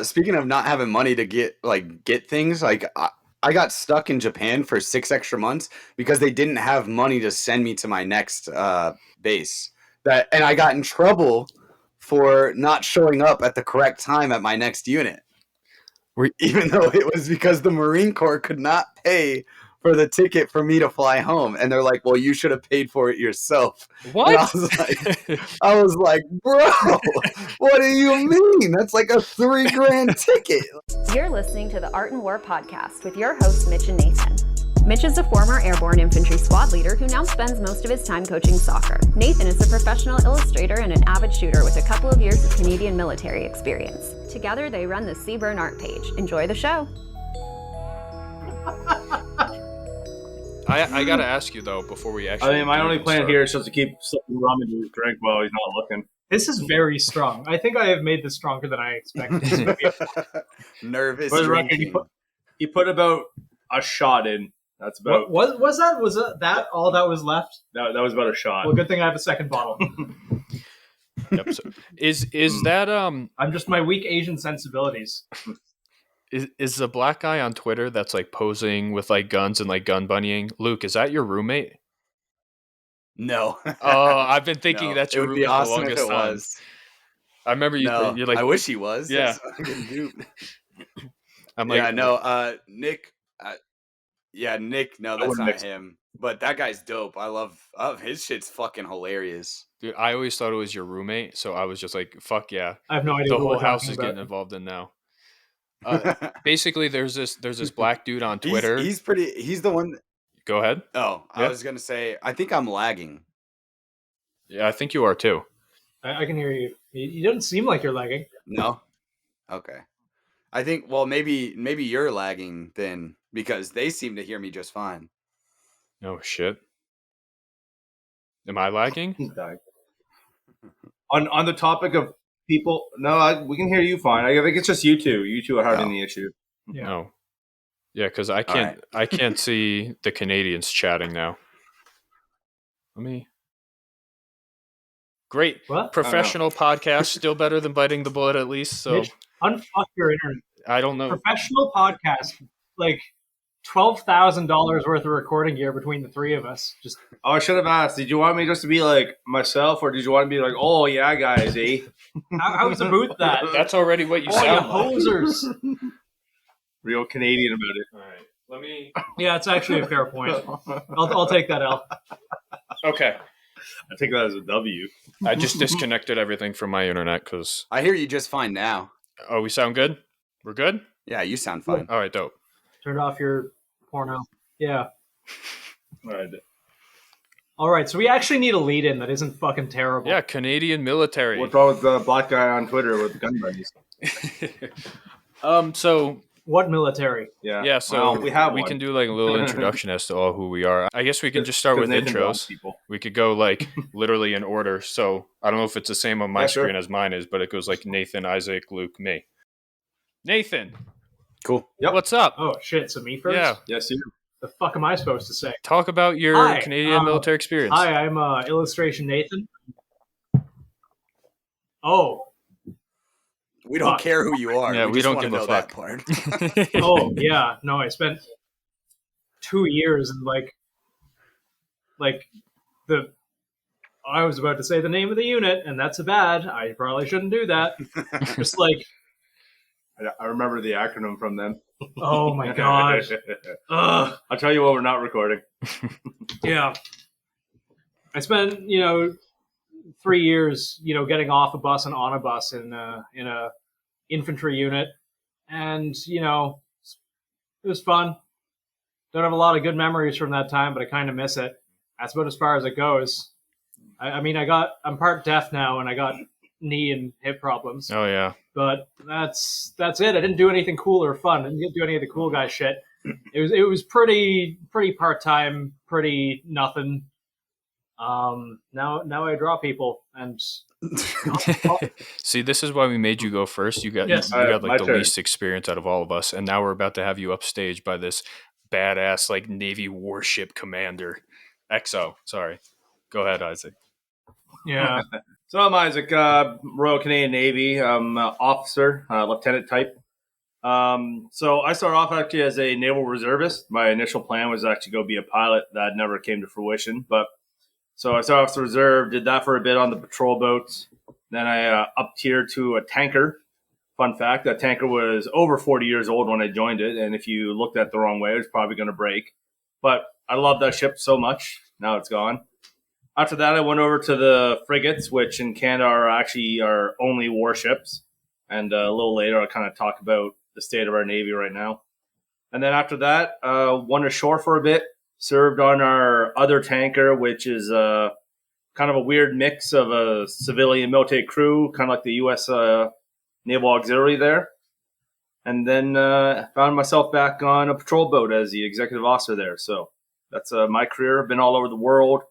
Speaking of not having money to get things, I got stuck in Japan for 6 extra months because they didn't have money to send me to my next base. And I got in trouble for not showing up at the correct time at my next unit. Even though it was because the Marine Corps could not pay for the ticket for me to fly home. And they're like, well, you should have paid for it yourself. What? And I was like, bro, what do you mean? That's like a $3,000 ticket. You're listening to the Art and War podcast with your hosts, Mitch and Nathan. Mitch is a former airborne infantry squad leader who now spends most of his time coaching soccer. Nathan is a professional illustrator and an avid shooter with a couple of years of Canadian military experience. Together, they run the Seaburn art page. Enjoy the show. I gotta ask you though before we actually. I mean, my only plan here is just to keep slipping rum into his drink while he's not looking. This is very strong. I think I have made this stronger than I expected. Nervous. For the record, he put about a shot in. That's about. Was that all that was left? That was about a shot. Well, good thing I have a second bottle. Yep. So is that I'm just my weak Asian sensibilities. Is the black guy on Twitter that's like posing with like guns and like gun bunnying? Luke, is that your roommate? No. Oh, I've been thinking No. that's your It would roommate be awesome the longest if it time. was. I remember you. No, You're like, I wish he was. Yeah. I'm like, yeah, no, Nick. Nick. No, that's not him. But that guy's dope. I love his shit's fucking hilarious. dude, I always thought it was your roommate, so I was just like, fuck yeah. I have no idea. The who whole we're house talking is about. getting involved in now. Basically, there's this black dude on Twitter. He's the one. Go ahead. Oh, Yeah. I was gonna say. I think I'm lagging. Yeah, I think you are too. I can hear you. You don't seem like you're lagging. No. Okay. I think. Well, maybe you're lagging then because they seem to hear me just fine. Oh shit. Am I lagging? He's dying. On the topic of people, no, we can hear you fine. I think it's just you two. You two are having the issue. Yeah. No. Yeah, because I can't. I can't see the Canadians chatting now. Let me. Great. What? Professional podcast, still better than biting the bullet at least. So Mitch, unfuck your internet. I don't know. Professional podcast, like $12,000 worth of recording gear between the three of us. Just Oh, I should have asked. Did you want me just to be like myself, or did you want to be like, oh yeah, guys, eh? how's the booth that? That's already what you Oh, you sound like. posers. Real Canadian about it. All right. Let me. Yeah, it's actually a fair point. I'll take that L. Okay. I take that as a W. I just disconnected everything from my internet because. I hear you just fine now. Oh, we sound good? We're good? Yeah, you sound fine. All right, dope. Turn off your porno. Yeah. All right. All right, so we actually need a lead-in that isn't fucking terrible. Yeah, Canadian military. What's wrong with the black guy on Twitter with gun buddies? So What military? yeah, so well, we can do like a little introduction as to all who we are. I guess we can just start with intros. We could go like literally in order. So I don't know if it's the same on my screen as mine is, but it goes like Nathan, Isaac, Luke, me. Nathan, Cool. Yep. what's up? Oh, shit, so me first? Yeah, Yes, you. The fuck am I supposed to say? talk about your Hi, Canadian military experience. Hi, I'm Illustration Nathan. Oh, We don't Fuck. care who you are. Yeah, we just don't wanna give a know fuck. that part. oh, yeah. No, I spent 2 years in like the. I was about to say the name of the unit, and that's bad. I probably shouldn't do that. Just like, I remember the acronym from them. oh my god. Ugh. I'll tell you what, we're not recording. Yeah. I spent, 3 years, getting off a bus and on a bus in a infantry unit, and it was fun. Don't have a lot of good memories from that time, but I kind of miss it. That's about as far as it goes. I mean, I'm part deaf now, and I got knee and hip problems. Oh yeah. But that's it. I didn't do anything cool or fun. I didn't do any of the cool guy shit. It was pretty part time, pretty nothing. Now I draw people, and See, this is why we made you go first. You got Yes. you got My like the turn. least experience out of all of us, and now we're about to have you upstaged by this badass like Navy warship commander. XO, sorry. Go ahead, Isaac. yeah. So I'm Isaac, Royal Canadian Navy. I'm officer, lieutenant type. So I started off actually as a naval reservist. My initial plan was actually go be a pilot. That never came to fruition. But so I started off the reserve, did that for a bit on the patrol boats. Then I up tiered to a tanker. Fun fact, that tanker was over 40 years old when I joined it. And if you looked at it the wrong way, it was probably going to break. But I love that ship so much. Now it's gone. After that, I went over to the frigates, which in Canada are actually our only warships. And a little later, I'll kind of talk about the state of our Navy right now. And then after that, went ashore for a bit, served on our other tanker, which is kind of a weird mix of a civilian military crew, kind of like the U.S. Naval Auxiliary there. And then found myself back on a patrol boat as the executive officer there. So that's my career. I've been all over the world.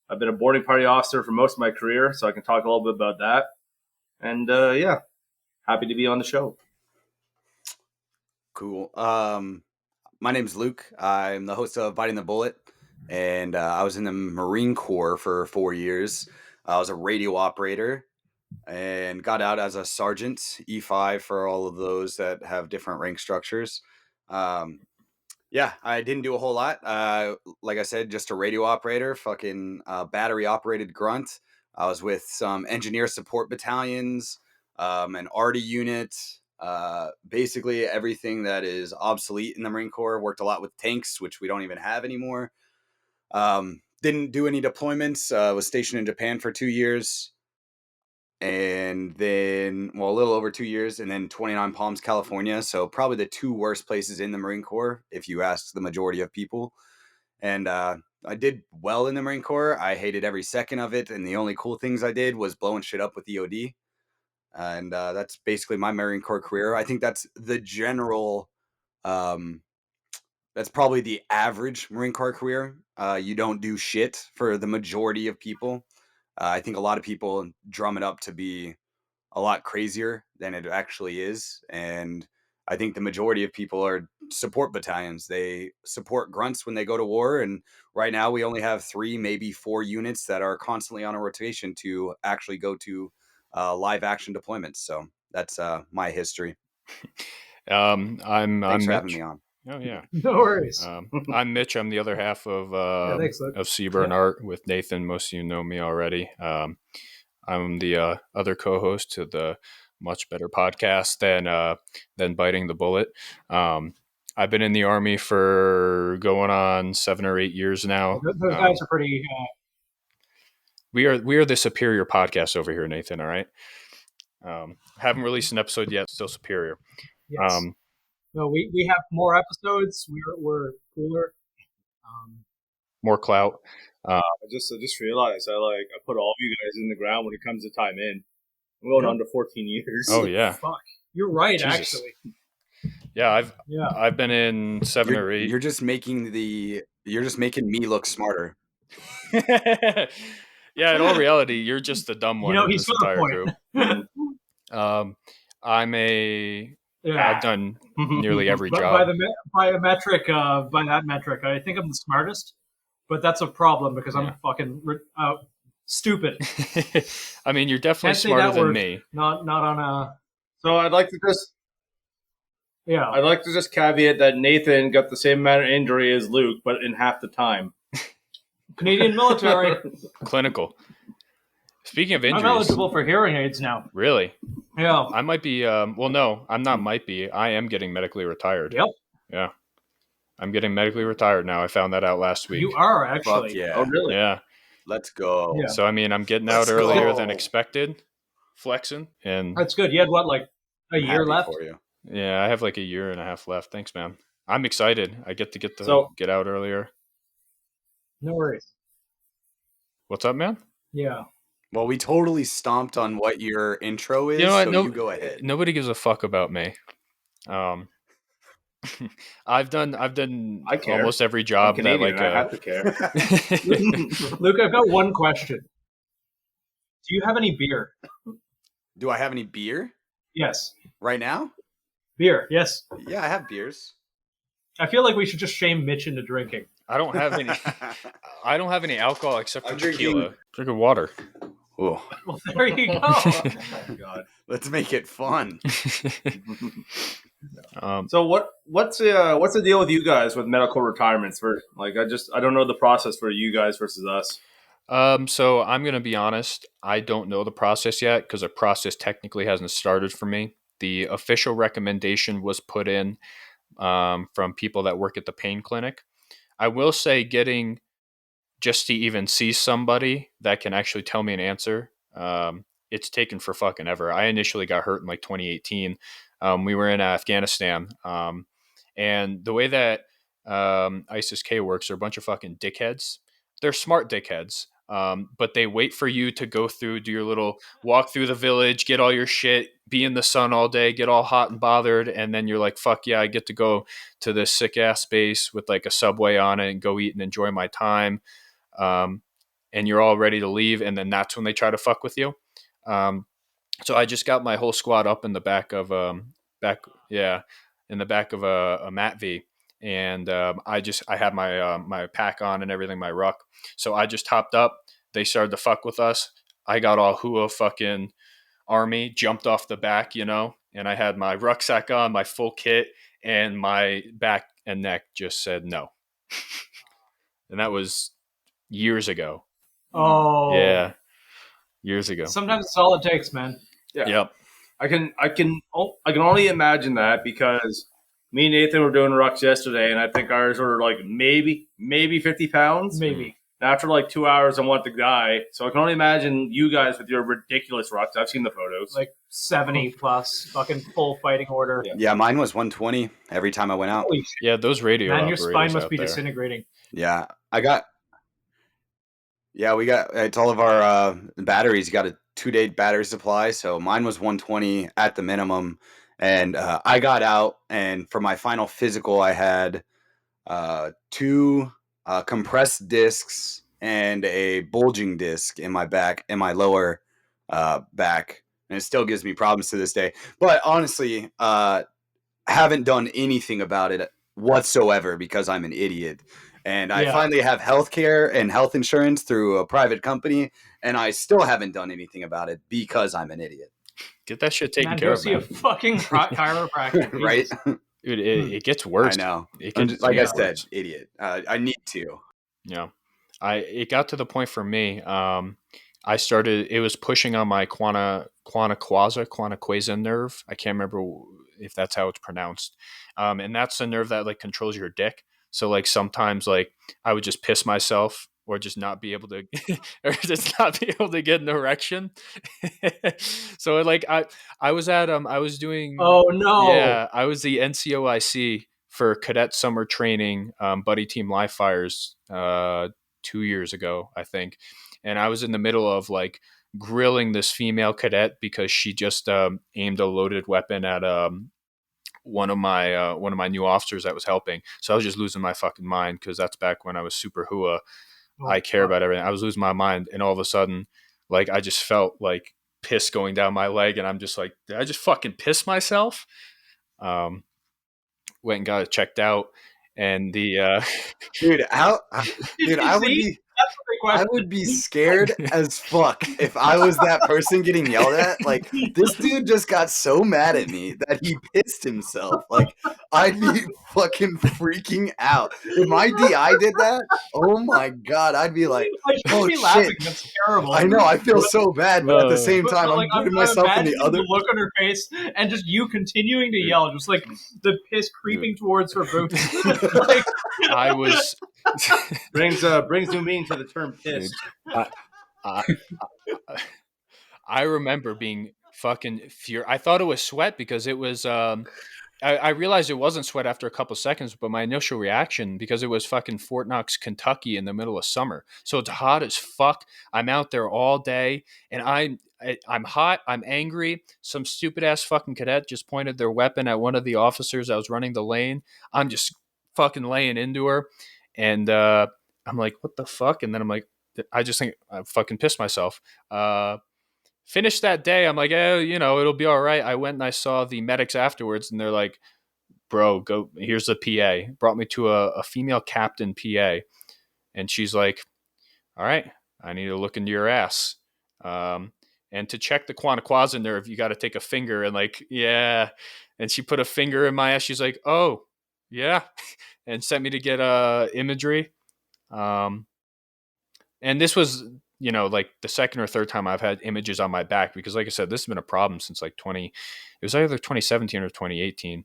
I've been a boarding party officer for most of my career, so I can talk a little bit about that. And yeah, happy to be on the show. Cool. My name's Luke. I'm the host of Biting the Bullet, and I was in the Marine Corps for 4 years. I was a radio operator and got out as a sergeant, E5 for all of those that have different rank structures. Yeah, I didn't do a whole lot. Like I said, just a radio operator, fucking battery operated grunt. I was with some engineer support battalions, an ARTI unit, basically everything that is obsolete in the Marine Corps. Worked a lot with tanks, which we don't even have anymore. Didn't do any deployments. Was stationed in Japan for 2 years. And then, well, a little over 2 years, and then 29 Palms, California. So probably the two worst places in the Marine Corps, if you ask the majority of people. And I did well in the Marine Corps. I hated every second of it. And the only cool things I did was blowing shit up with EOD. And that's basically my Marine Corps career. I think that's the general, that's probably the average Marine Corps career. You don't do shit for the majority of people. I think a lot of people drum it up to be a lot crazier than it actually is. And I think the majority of people are support battalions. They support grunts when they go to war. And right now we only have 3, maybe 4 units that are constantly on a rotation to actually go to live action deployments. So that's my history. I'm Thanks for Mitch. having me on. Oh yeah, no worries. I'm Mitch. I'm the other half of thanks, Luke. of Seaburn Art with Nathan. Most of you know me already. I'm the other co-host to the much better podcast than Biting the Bullet. I've been in the Army for going on 7 or 8 years now. Those guys are pretty. We are the superior podcast over here, Nathan. All right. Haven't released an episode yet. Still superior. Yes. No, we have more episodes. We're cooler. More clout. I just realized I put all of you guys in the ground when it comes to time in. I'm going on to 14 years. Oh yeah. Fuck. You're right, Jesus. actually. Yeah, I've been in 7 or 8. You're just making me look smarter. Yeah, in all reality, you're just the dumb one in he's this got a entire point. group. I've done nearly every job. By that metric, I think I'm the smartest, but that's a problem because I'm fucking stupid. I mean, you're definitely smarter than me. Not on a. So I'd like to just caveat that Nathan got the same amount of injury as Luke, but in half the time. Canadian military. Clinical. Speaking of injuries, I'm eligible for hearing aids now. Really? Yeah. I might be. Well, no, I'm not. Might be. I am getting medically retired. Yep. Yeah. I'm getting medically retired now. I found that out last week. You are actually. Fuck yeah. Oh, really? Yeah. Let's go. Yeah. So I mean, I'm getting out earlier than expected, flexing, and that's good. You had what, like a year left? For you. Yeah, I have like a year and a half left. Thanks, man. I'm excited. I get to get out earlier. No worries. What's up, man? Yeah. Well, we totally stomped on what your intro is, You know what? so you go ahead. Nobody gives a fuck about me. I've done almost every job that like I have to care. Luke, I've got one question. Do you have any beer? Do I have any beer? Yes. Right now? Beer, yes. Yeah, I have beers. I feel like we should just shame Mitch into drinking. I don't have any. I don't have any alcohol except for I'm tequila. Drinking water. Oh, Well, there you go. Oh my God. let's make it fun. So what's the deal with you guys with medical retirements? For like, I don't know the process for you guys versus us. So I'm going to be honest. I don't know the process yet because the process technically hasn't started for me. The official recommendation was put in from people that work at the pain clinic. I will say getting just to even see somebody that can actually tell me an answer, it's taken for fucking ever. I initially got hurt in like 2018. We were in Afghanistan. And the way that ISIS-K works, they're a bunch of fucking dickheads. They're smart dickheads. But they wait for you to go through, do your little walk through the village, get all your shit, be in the sun all day, get all hot and bothered, and then you're like, fuck yeah, I get to go to this sick ass base with like a subway on it and go eat and enjoy my time. And you're all ready to leave, and then that's when they try to fuck with you. So I just got my whole squad up in the back of in the back of a MATV, and I had my my pack on and everything, my ruck. So I just hopped up. They started to fuck with us. I got all Hua fucking army, jumped off the back, and I had my rucksack on, my full kit, and my back and neck just said no. And that was years ago. Oh, Yeah, years ago. Sometimes it's all it takes, man. Yeah. Yep. I can only imagine that because me and Nathan were doing rucks yesterday, and I think ours were like maybe 50 pounds. Maybe. And after like 2 hours, I want to die. So I can only imagine you guys with your ridiculous rucks. I've seen the photos. Like 70 plus, fucking full fighting order. Yeah, mine was 120 every time I went out. Holy shit. Yeah, those radio Man, your operators spine must out be there. disintegrating. Yeah, we got it's all of our batteries. You got a 2-day battery supply, so mine was 120 at the minimum, and I got out, and for my final physical, I had 2 compressed discs and a bulging disc in my back, in my lower back, and it still gives me problems to this day. But honestly, haven't done anything about it whatsoever because I'm an idiot. And I finally have health care and health insurance through a private company, and I still haven't done anything about it because I'm an idiot. Get that shit taken Man, care go of, see man. a fucking chiropractor. Right? Dude, it gets worse. I know. It I'm gets, just, like I worse. said, idiot. I need to. Yeah. It got to the point for me. I started. It was pushing on my quana nerve. I can't remember if that's how it's pronounced. And that's the nerve that like controls your dick. So like sometimes like I would just piss myself or just not be able to get an erection. So like I was doing. Oh no. Yeah, I was the NCOIC for cadet summer training, buddy team live fires 2 years ago, I think. And I was in the middle of like grilling this female cadet because she just aimed a loaded weapon at one of my new officers that was helping. So I was just losing my fucking mind because that's back when I was super hua. I care about everything. I was losing my mind, and all of a sudden, like I just felt like piss going down my leg, and I'm just like, did I just fucking piss myself? Went and got it checked out, and the Dude, I would be scared as fuck if I was that person getting yelled at. Like, this dude just got so mad at me that he pissed himself. Like, I'd be fucking freaking out. If my DI did that, oh my God, I'd be like, oh shit. Laughing. That's terrible. I know, I feel so bad, but at the same time, I'm putting myself in the other. Look on her face and just you continuing to yell, just like the piss creeping towards her boots. Like, I was brings new meaning to the term piss. I remember being fucking furious. I thought it was sweat because it was. I realized it wasn't sweat after a couple seconds, but my initial reaction, because it was fucking Fort Knox, Kentucky in the middle of summer. So it's hot as fuck. I'm out there all day and I'm hot. I'm angry. Some stupid ass fucking cadet just pointed their weapon at one of the officers that was running the lane. I'm just fucking laying into her. And I'm like, what the fuck? And then I'm like, I just think I fucking pissed myself. Finished that day. I'm like, it'll be all right. I went and I saw the medics afterwards, and they're like, bro, go. Here's the PA. Brought me to a female captain PA, and she's like, all right, I need to look into your ass. And to check the quasi-quasi nerve, you got to take a finger and like, yeah. And she put a finger in my ass. She's like, oh, yeah. And sent me to get imagery. And this was, like the second or third time I've had images on my back because, like I said, this has been a problem since like it was either 2017 or 2018.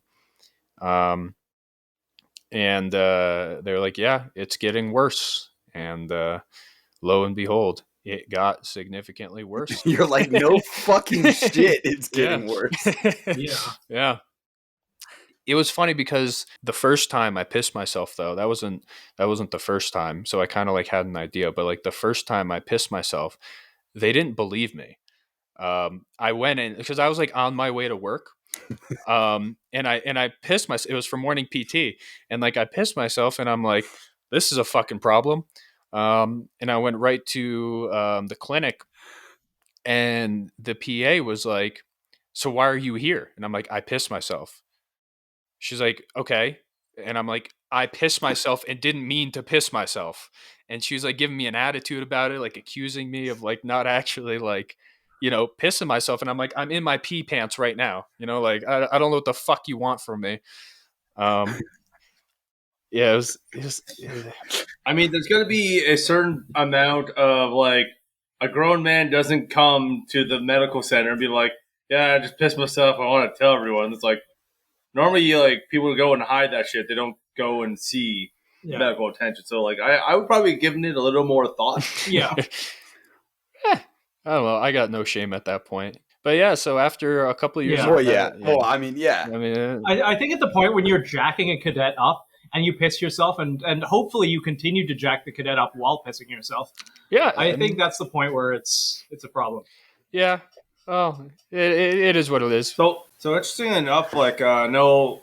And they're like, yeah, it's getting worse. And lo and behold, it got significantly worse. You're like, no fucking shit. It's getting worse. Yeah. Yeah. It was funny because the first time I pissed myself, though, that wasn't the first time. So I kind of like had an idea, but like the first time I pissed myself, they didn't believe me. I went in because I was like on my way to work. And I pissed myself. It was for morning PT. And like I pissed myself and I'm like, this is a fucking problem. And I went right to the clinic and the PA was like, so why are you here? And I'm like, I pissed myself. She's like, okay. And I'm like, I pissed myself and didn't mean to piss myself. And she was like giving me an attitude about it, like accusing me of like not actually like, pissing myself. And I'm like, I'm in my pee pants right now. Like, I don't know what the fuck you want from me. Yeah, it was I mean, there's going to be a certain amount of like a grown man doesn't come to the medical center and be like, yeah, I just pissed myself. I want to tell everyone. It's like normally people go and hide that shit. They don't go and see medical attention. So like I would probably give it a little more thought. Yeah. I don't know. I got no shame at that point. But yeah, so after a couple of years, I mean, I think at the point when you're jacking a cadet up and you piss yourself, and hopefully you continue to jack the cadet up while pissing yourself. Yeah, I think that's the point where it's a problem. Yeah, well, it is what it is. So interesting enough, like I know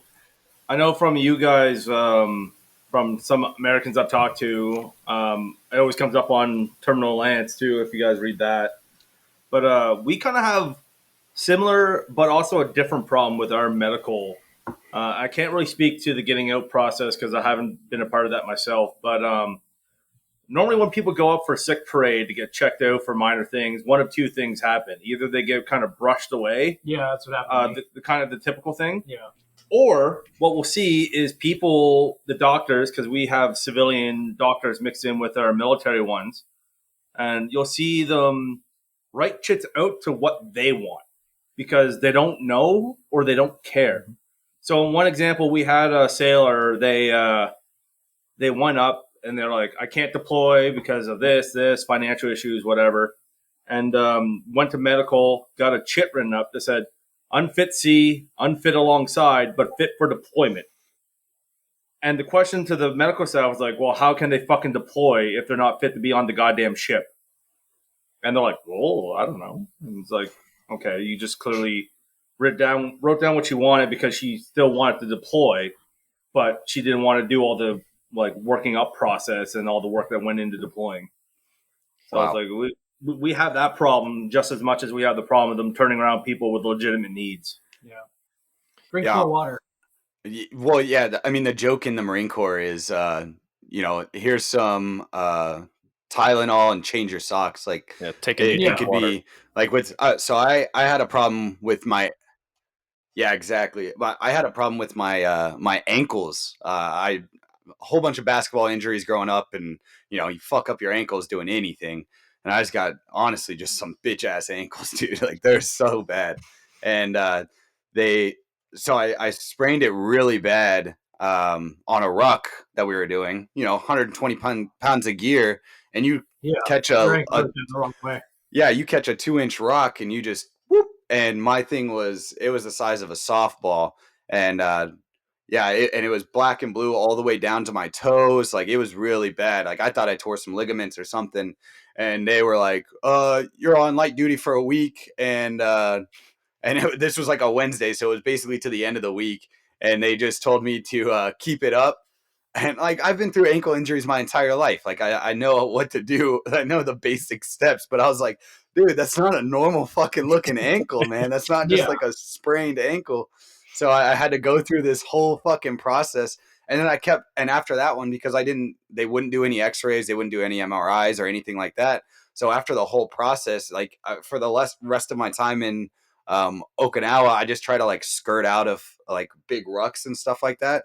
from you guys, from some Americans I've talked to, it always comes up on Terminal Lance too. If you guys read that, but we kind of have similar, but also a different problem with our medical. I can't really speak to the getting out process because I haven't been a part of that myself. But normally when people go up for sick parade to get checked out for minor things, one of two things happen. Either they get kind of brushed away. Yeah, that's what happened. The kind of the typical thing. Yeah. Or what we'll see is people, the doctors, because we have civilian doctors mixed in with our military ones, and you'll see them write chits out to what they want because they don't know or they don't care. So in one example, we had a sailor, they went up and they're like, I can't deploy because of this, financial issues, whatever. And went to medical, got a chit written up that said, unfit sea, unfit alongside, but fit for deployment. And the question to the medical staff was like, well, how can they fucking deploy if they're not fit to be on the goddamn ship? And they're like, well, I don't know. And it's like, okay, you just clearly wrote down what she wanted because she still wanted to deploy, but she didn't want to do all the like working up process and all the work that went into deploying. So I was like, we have that problem just as much as we have the problem of them turning around people with legitimate needs. Yeah. Drink more water. Well, yeah. I mean, the joke in the Marine Corps is, here's some Tylenol and change your socks. Like, it could be like with. So I had a problem with my. Yeah, exactly. But I had a problem with my my ankles. A whole bunch of basketball injuries growing up, and you fuck up your ankles doing anything. And I just got honestly just some bitch ass ankles, dude. Like they're so bad. And I sprained it really bad on a ruck that we were doing. 120 pounds of gear, and you catch the wrong way. Yeah, you catch a 2-inch rock, and you just whoop. And my thing was, it was the size of a softball, and it was black and blue all the way down to my toes. Like it was really bad. Like I thought I tore some ligaments or something. And they were like, you're on light duty for a week. And this was like a Wednesday. So it was basically to the end of the week. And they just told me to keep it up. And like, I've been through ankle injuries my entire life. Like I know what to do. I know the basic steps, but I was like, dude, that's not a normal fucking looking ankle, man. That's not just like a sprained ankle. So I had to go through this whole fucking process. And then and after that one, because they wouldn't do any x-rays, they wouldn't do any MRIs or anything like that. So after the whole process, like for the rest of my time in Okinawa, I just try to like skirt out of like big rucks and stuff like that.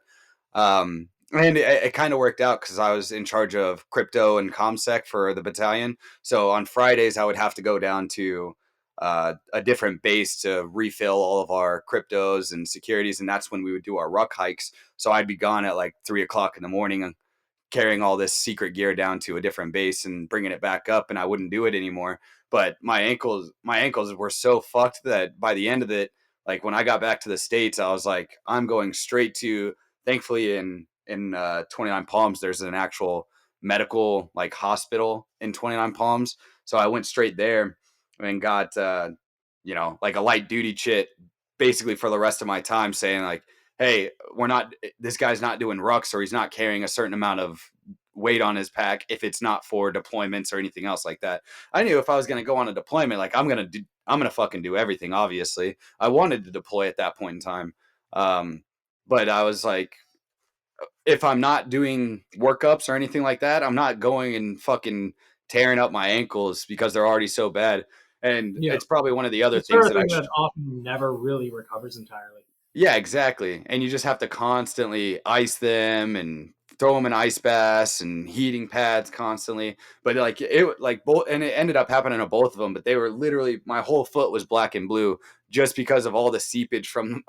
And it kind of worked out because I was in charge of crypto and ComSec for the battalion. So on Fridays, I would have to go down to a different base to refill all of our cryptos and securities. And that's when we would do our ruck hikes. So I'd be gone at like 3 o'clock in the morning and carrying all this secret gear down to a different base and bringing it back up, and I wouldn't do it anymore. But my ankles were so fucked that by the end of it, like when I got back to the States, I was like, I'm going straight to, thankfully in 29 Palms, there's an actual medical like hospital in 29 Palms. So I went straight there and got, like a light duty chit basically for the rest of my time, saying like, hey, this guy's not doing rucks, or he's not carrying a certain amount of weight on his pack if it's not for deployments or anything else like that. I knew if I was going to go on a deployment, like I'm going to fucking do everything. Obviously I wanted to deploy at that point in time. But I was like, if I'm not doing workups or anything like that, I'm not going and fucking tearing up my ankles because they're already so bad. And it's probably one of the other things that often never really recovers entirely. Yeah, exactly. And you just have to constantly ice them and throw them in ice baths and heating pads constantly. But like both, and it ended up happening to both of them. But they were literally, my whole foot was black and blue just because of all the seepage from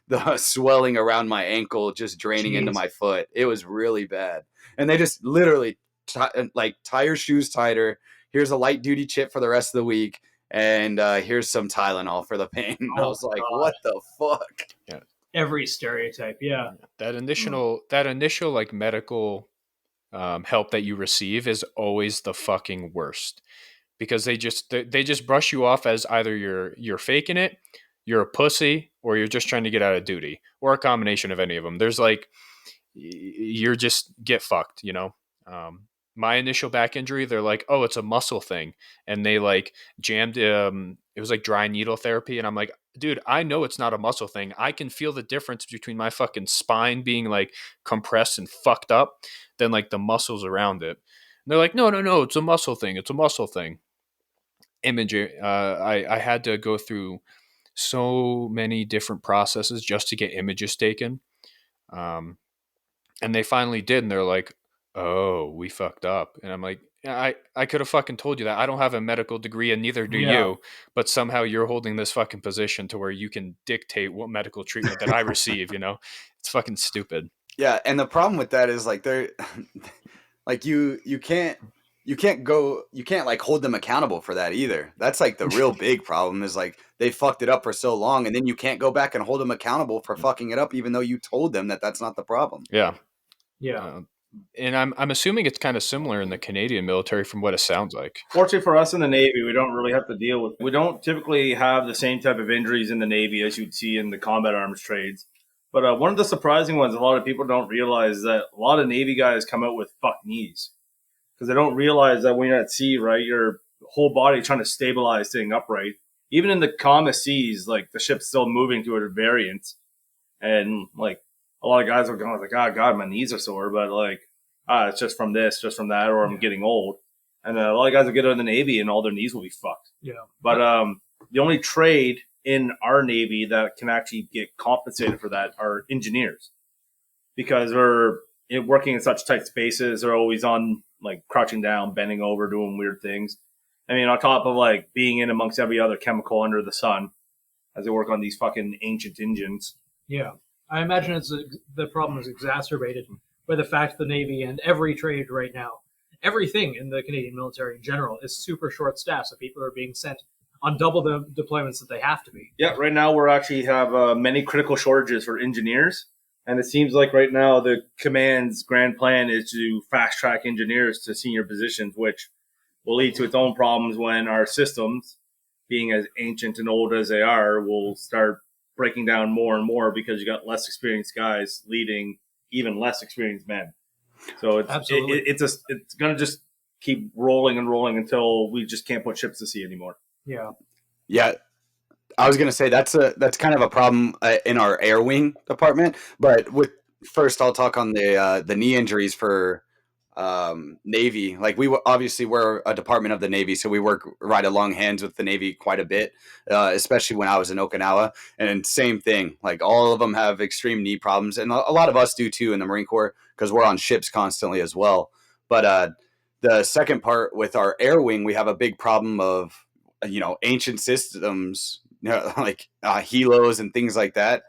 the swelling around my ankle just draining into my foot. It was really bad. And they just literally tie your shoes tighter. Here's a light duty chip for the rest of the week. And here's some Tylenol for the pain. I was like, God. What the fuck? Yeah. Every stereotype. Yeah. That initial like medical help that you receive is always the fucking worst, because they just brush you off as either you're faking it, you're a pussy, or you're just trying to get out of duty, or a combination of any of them. There's like, you're just get fucked, my initial back injury, they're like, oh, it's a muscle thing. And they like jammed, it was like dry needle therapy. And I'm like, dude, I know it's not a muscle thing. I can feel the difference between my fucking spine being like compressed and fucked up than like the muscles around it. And they're like, no, it's a muscle thing. It's a muscle thing. Imaging. I had to go through so many different processes just to get images taken. And they finally did. And they're like, oh, we fucked up. And I'm like, I could have fucking told you that. I don't have a medical degree and neither do you, but somehow you're holding this fucking position to where you can dictate what medical treatment that I receive, It's fucking stupid. Yeah, and the problem with that is like they're like you can't like hold them accountable for that either. That's like the real big problem is like they fucked it up for so long, and then you can't go back and hold them accountable for fucking it up even though you told them that that's not the problem. Yeah. Yeah. And I'm assuming it's kind of similar in the Canadian military from what it sounds like. Fortunately for us in the Navy, we don't really have to deal with. We don't typically have the same type of injuries in the Navy as you'd see in the combat arms trades. But one of the surprising ones, a lot of people don't realize that a lot of Navy guys come out with fucked knees because they don't realize that when you're at sea, right, your whole body trying to stabilize staying upright. Even in the calmest seas, like the ship's still moving to a variance, and like. A lot of guys are going like, oh, God, my knees are sore, but like, it's just from this, just from that, or I'm getting old. And a lot of guys will get out of the Navy and all their knees will be fucked. Yeah. But the only trade in our Navy that can actually get compensated for that are engineers, because we're working in such tight spaces. They're always on like crouching down, bending over, doing weird things. I mean, on top of like being in amongst every other chemical under the sun as they work on these fucking ancient engines. Yeah. I imagine the problem is exacerbated by the fact the Navy and every trade right now, everything in the Canadian military in general is super short staffed. So people are being sent on double the deployments that they have to be. Yeah, right now we're actually have many critical shortages for engineers. And it seems like right now the command's grand plan is to fast track engineers to senior positions, which will lead to its own problems when our systems, being as ancient and old as they are, will start breaking down more and more because you got less experienced guys leading even less experienced men. So it's going to just keep rolling and rolling until we just can't put ships to sea anymore. Yeah. Yeah. I was going to say that's kind of a problem in our air wing department, but first I'll talk on the knee injuries for Navy. Like obviously we're a department of the Navy, so we work right along hands with the Navy quite a bit, especially when I was in Okinawa. And same thing, like all of them have extreme knee problems, and a lot of us do too in the Marine Corps because we're on ships constantly as well. But the second part with our air wing, we have a big problem of ancient systems, like helos and things like that.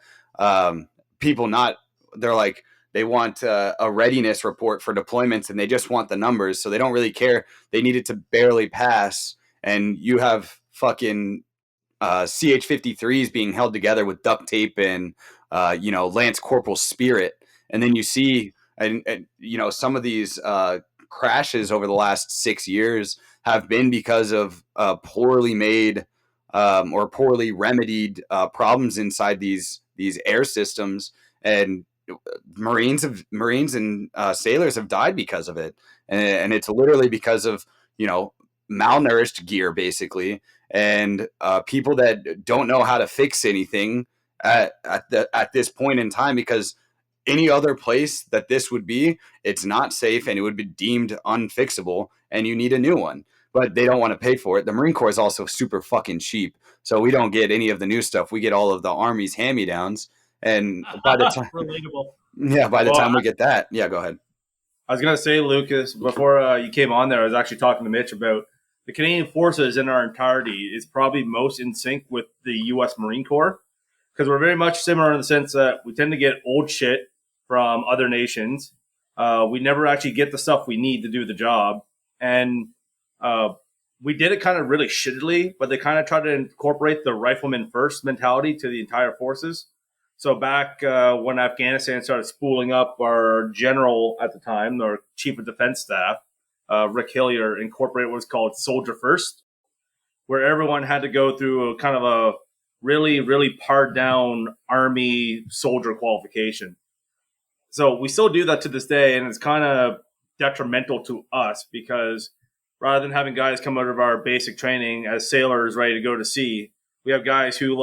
People not they're like they want a readiness report for deployments, and they just want the numbers, so they don't really care. They need it to barely pass, and you have fucking CH-53s being held together with duct tape and Lance Corporal spirit, and then you see and some of these crashes over the last 6 years have been because of poorly made or poorly remedied problems inside these air systems, and Marines and sailors have died because of it, and it's literally because of malnourished gear basically, and people that don't know how to fix anything at this point in time, because any other place that this would be, it's not safe and it would be deemed unfixable and you need a new one, but they don't want to pay for it. The Marine Corps is also super fucking cheap, so we don't get any of the new stuff. We get all of the Army's hand-me-downs. And by the time, relatable. Yeah, by the time we get that, yeah, go ahead. I was gonna say, Lucas, before you came on there, I was actually talking to Mitch about the Canadian Forces in our entirety is probably most in sync with the U.S. Marine Corps, because we're very much similar in the sense that we tend to get old shit from other nations. We never actually get the stuff we need to do the job, and we did it kind of really shittily, but they kind of tried to incorporate the rifleman first mentality to the entire forces. So back when Afghanistan started spooling up, our general at the time, our chief of defense staff, Rick Hillier, incorporated what was called Soldier First, where everyone had to go through a kind of a really, really pared down Army soldier qualification. So we still do that to this day, and it's kind of detrimental to us because rather than having guys come out of our basic training as sailors ready to go to sea, we have guys who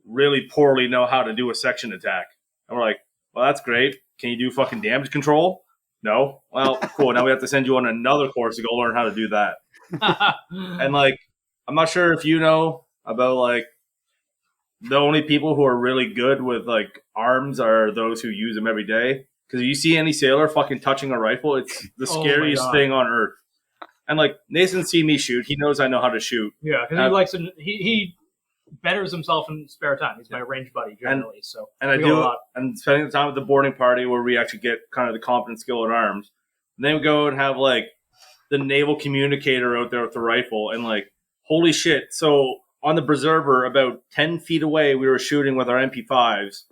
really poorly know how to do a section attack. And we're like, well, that's great. Can you do fucking damage control? No. Well, cool. Now we have to send you on another course to go learn how to do that. And I'm not sure if you know about the only people who are really good with arms are those who use them every day. Because if you see any sailor fucking touching a rifle, it's the scariest thing on earth. And Nathan's seen me shoot. He knows I know how to shoot. Yeah, because he likes to. He betters himself in spare time. He's my range buddy generally. And I do a lot. And spending the time with the boarding party where we actually get kind of the competent skill at arms. And then we go and have the naval communicator out there with the rifle, and holy shit. So on the Preserver, about 10 feet away, we were shooting with our MP5s,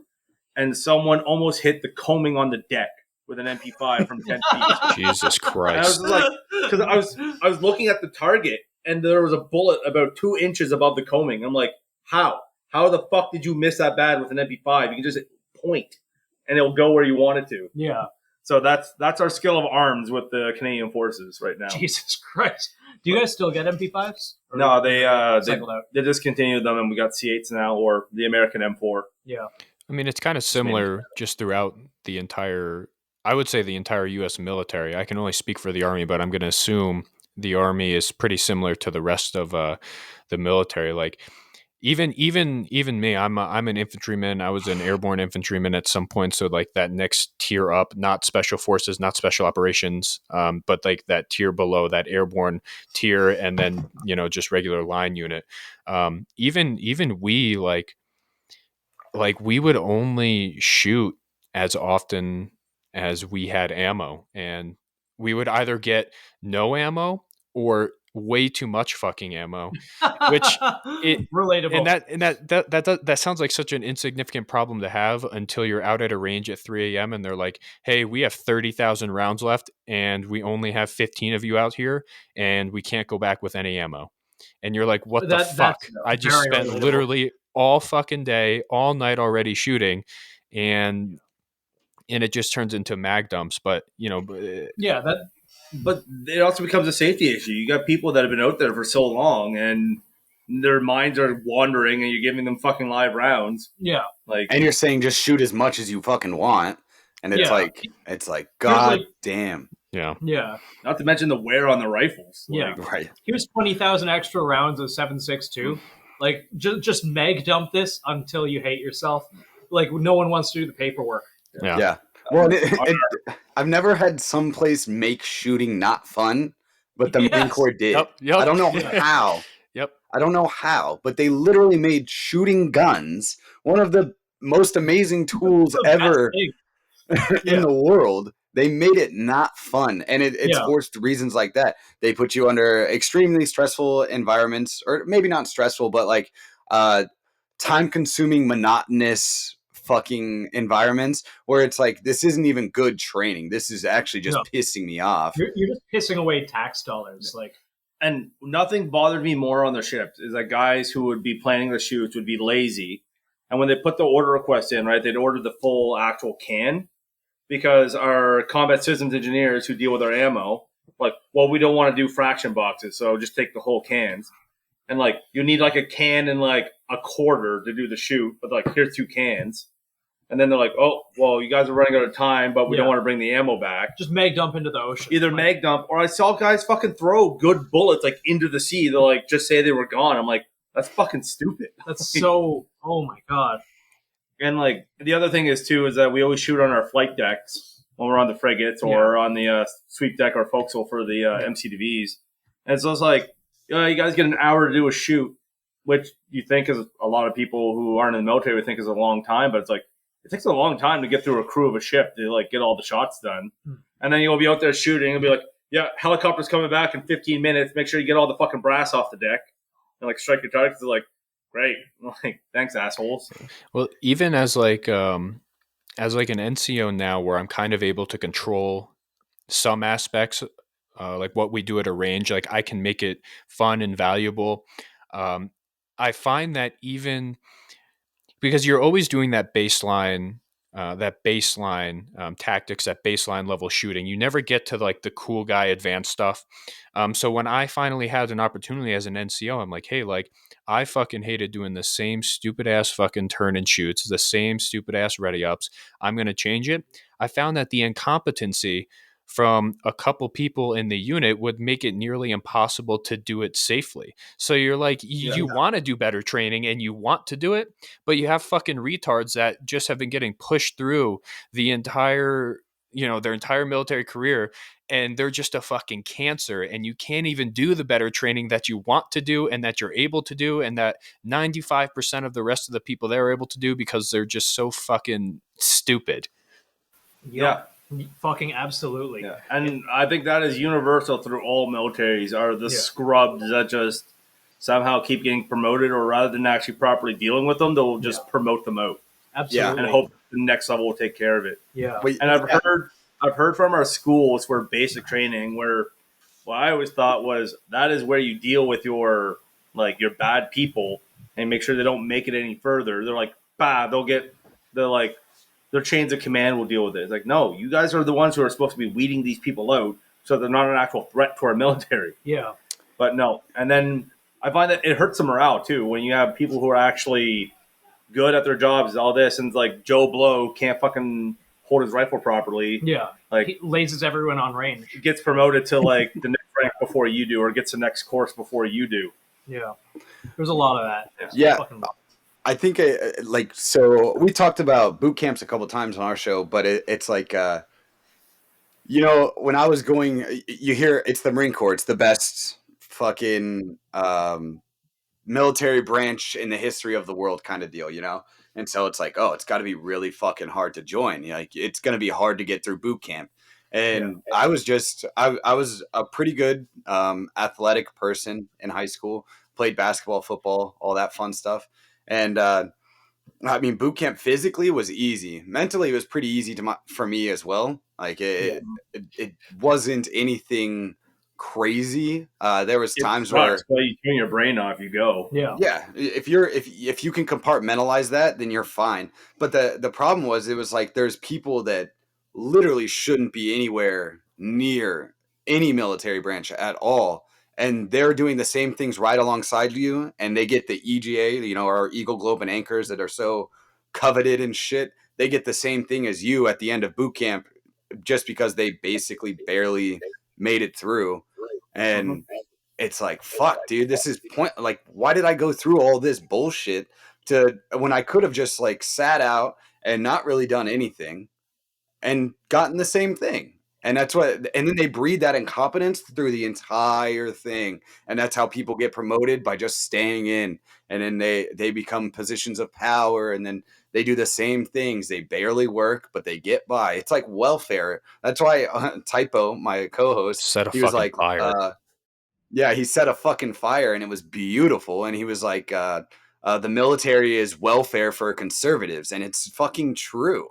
and someone almost hit the combing on the deck with an MP5 from 10 feet. Jesus Christ. And I was because I was looking at the target, and there was a bullet about 2 inches above the combing. I'm like, how the fuck did you miss that bad with an MP5? You can just point and it'll go where you want it to. Yeah. So that's our skill of arms with the Canadian Forces right now. Jesus Christ. Do you guys still get MP5s? No, they discontinued them, and we got C8s now, or the American M4. Yeah. I mean, it's kind of similar just throughout the entire, I would say the entire U.S. military. I can only speak for the Army, but I'm going to assume the Army is pretty similar to the rest of the military. Even me, I'm an infantryman. I was an airborne infantryman at some point. So that next tier up, not special forces, not special operations, but that tier below, that airborne tier, and then just regular line unit. Even we we would only shoot as often as we had ammo, and we would either get no ammo or way too much fucking ammo, which relatable. And that sounds like such an insignificant problem to have until you're out at a range at 3 a.m. and they're like, hey, we have 30,000 rounds left and we only have 15 of you out here and we can't go back with any ammo. And you're like, what the fuck? I just spent literally all fucking day, all night already shooting, and it just turns into mag dumps. But But it also becomes a safety issue. You got people that have been out there for so long, and their minds are wandering, and you're giving them fucking live rounds. Yeah. And you're saying just shoot as much as you fucking want. And it's God damn. Yeah. Yeah. Not to mention the wear on the rifles. Yeah. Right. Here's 20,000 extra rounds of 7.62. Like, just meg dump this until you hate yourself. Like, no one wants to do the paperwork. Yeah. Well, I've never had someplace make shooting not fun, but the Marine Corps did. Yep. I don't know how. I don't know how, but they literally made shooting guns one of the most amazing tools ever in the world. They made it not fun, and it's forced reasons like that. They put you under extremely stressful environments, or maybe not stressful, but like time-consuming, monotonous fucking environments where it's like, this isn't even good training. This is actually just pissing me off. You're just pissing away tax dollars. Like, and nothing bothered me more on the ships is that guys who would be planning the shoots would be lazy, and when they put the order request in, right, they'd order the full actual can, because our combat systems engineers who deal with our ammo, like, well, we don't want to do fraction boxes, so just take the whole cans. And like, you need like a can and like a quarter to do the shoot, but like, here's 2 cans. And then they're like, oh, well, you guys are running out of time, but we don't want to bring the ammo back. Just mag dump into the ocean. Either mag dump, or I saw guys fucking throw good bullets like into the sea. They're like, just say they were gone. I'm like, that's fucking stupid. That's so, oh my God. And like, the other thing is too, is that we always shoot on our flight decks when we're on the frigates or on the sweep deck or forecastle for the MCDVs. And so it's like, you guys get an hour to do a shoot, which you think is a lot of people who aren't in the military would think is a long time, but it's like, it takes a long time to get through a crew of a ship to like get all the shots done. And then you'll be out there shooting and be like, yeah, helicopter's coming back in 15 minutes. Make sure you get all the fucking brass off the deck and like strike your targets. They're like, great. Like, thanks, assholes. Well, even as like an NCO now, where I'm kind of able to control some aspects, like what we do at a range, like I can make it fun and valuable. I find that even because you're always doing that baseline tactics, that baseline level shooting, you never get to like the cool guy advanced stuff. So when I finally had an opportunity as an NCO, I'm like, hey, like I fucking hated doing the same stupid ass fucking turn and shoots, the same stupid ass ready ups. I'm going to change it. I found that the incompetency from a couple people in the unit would make it nearly impossible to do it safely. So you're like, you want to do better training and you want to do it, but you have fucking retards that just have been getting pushed through the entire, their entire military career, and they're just a fucking cancer, and you can't even do the better training that you want to do and that you're able to do and that 95% of the rest of the people there are able to do because they're just so fucking stupid. Yeah. Fucking absolutely. Yeah. And I think that is universal through all militaries, are the scrubs that just somehow keep getting promoted, or rather than actually properly dealing with them, they'll just promote them out. Absolutely. And hope the next level will take care of it. Yeah. And I've heard from our schools where basic training, where what I always thought was that is where you deal with your bad people and make sure they don't make it any further. They're like, their chains of command will deal with it. It's like, no, you guys are the ones who are supposed to be weeding these people out so they're not an actual threat to our military. Yeah. But no. And then I find that it hurts the morale too when you have people who are actually good at their jobs, all this, and like Joe Blow can't fucking hold his rifle properly. Yeah. Like, he lasers everyone on range. He gets promoted to like the next rank before you do, or gets the next course before you do. Yeah. There's a lot of that. Yeah. I think so we talked about boot camps a couple times on our show, but it's like, when I was going, you hear it's the Marine Corps. It's the best fucking military branch in the history of the world kind of deal, And so it's like, oh, it's got to be really fucking hard to join. Like, it's going to be hard to get through boot camp. And I was I was a pretty good athletic person in high school, played basketball, football, all that fun stuff. And boot camp physically was easy. Mentally, it was pretty easy for me as well. Like it wasn't anything crazy. There was times where you turn your brain off, you go. Yeah. If you can compartmentalize that, then you're fine. But the problem was, it was like there's people that literally shouldn't be anywhere near any military branch at all. And they're doing the same things right alongside you, and they get the EGA, our Eagle, Globe, and Anchors that are so coveted and shit. they get the same thing as you at the end of boot camp just because they basically barely made it through. And it's like, fuck, dude, this is like, why did I go through all this bullshit to when I could have just like sat out and not really done anything and gotten the same thing? And that's what, and then they breed that incompetence through the entire thing. And that's how people get promoted, by just staying in. And then they become positions of power, and then they do the same things. They barely work, but they get by. It's like welfare. That's why Typo, my co-host, Set a he was fucking like, fire. yeah, he set a fucking fire, and it was beautiful. And he was like, the military is welfare for conservatives. And it's fucking true.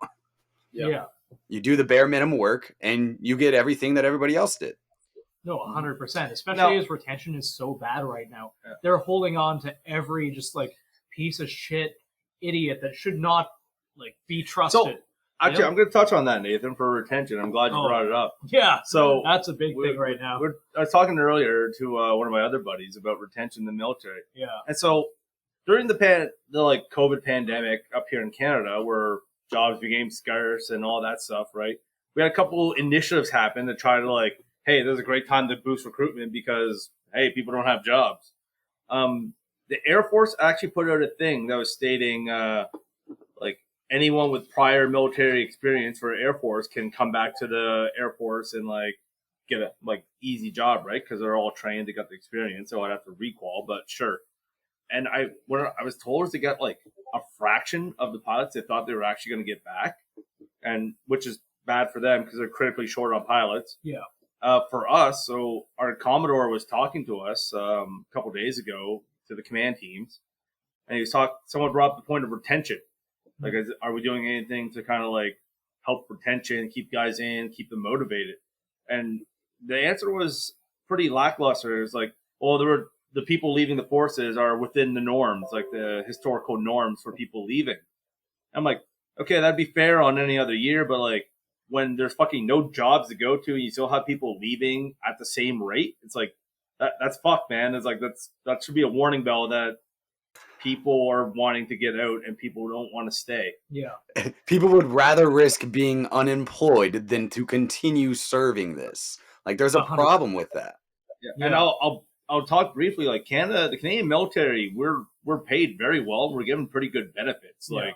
Yeah. You do the bare minimum work, and you get everything that everybody else did. No, 100%. Especially as retention is so bad right now. Yeah. They're holding on to every just like piece of shit idiot that should not like be trusted. So, actually, I'm going to touch on that, Nathan, for retention. I'm glad you brought it up. Yeah. So that's a big thing right now. I was talking earlier to one of my other buddies about retention in the military. Yeah. And so during the like COVID pandemic up here in Canada, where jobs became scarce and all that stuff, right? We had a couple initiatives happen to try to like, hey, there's a great time to boost recruitment because, hey, people don't have jobs. The Air Force actually put out a thing that was stating like anyone with prior military experience for Air Force can come back to the Air Force and like get a like easy job, right? Because they're all trained, they got the experience, so I'd have to requal, but sure. And what I was told was to get like a fraction of the pilots they thought they were actually going to get back, and which is bad for them because they're critically short on pilots. Yeah. For us, so our Commodore was talking to us a couple days ago to the command teams, and he was someone brought up the point of retention. Like, are we doing anything to kind of like help retention, keep guys in, keep them motivated? And the answer was pretty lackluster. It's like, well, the people leaving the forces are within the norms, like the historical norms for people leaving. I'm like, okay, that'd be fair on any other year, but like when there's fucking no jobs to go to and you still have people leaving at the same rate, it's like that's fucked, man. It's like that should be a warning bell that people are wanting to get out and people don't want to stay. Yeah. People would rather risk being unemployed than to continue serving this. Like, there's a problem with that. Yeah. And I'll talk briefly. Like Canada, the Canadian military, we're paid very well. We're given pretty good benefits. Yeah. Like,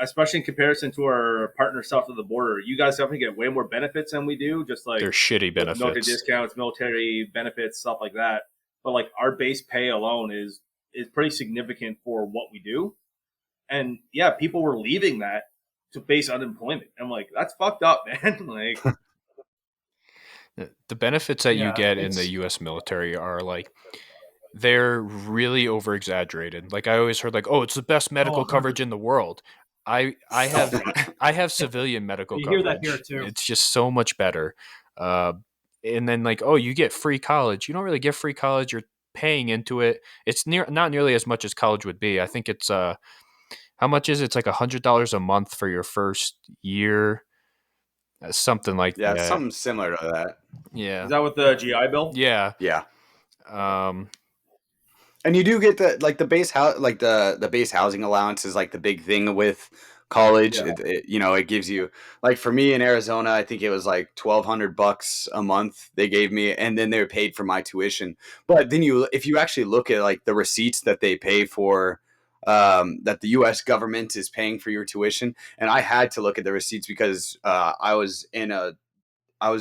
especially in comparison to our partners south of the border, you guys definitely get way more benefits than we do. Just like they're shitty benefits, military discounts, military benefits, stuff like that. But like our base pay alone is pretty significant for what we do. And yeah, people were leaving that to face unemployment. I'm like, that's fucked up, man. Like. The benefits that you get in the U.S. military are like, they're really over exaggerated. Like I always heard like, oh, it's the best medical coverage in the world. I have civilian medical coverage. You hear that here too. It's just so much better. And then like, oh, you get free college. You don't really get free college. You're paying into it. It's not nearly as much as college would be. I think it's how much is it? It's like $100 a month for your first year. Something like that. Yeah, something similar to that. Yeah. Is that with the GI Bill? Yeah. Yeah. And you do get the base the base housing allowance is like the big thing with college. Yeah. It gives you, like, for me in Arizona, I think it was like $1,200 a month they gave me, and then they paid for my tuition. But then if you actually look at like the receipts that they pay for, that the U.S. government is paying for your tuition, and I had to look at the receipts because I was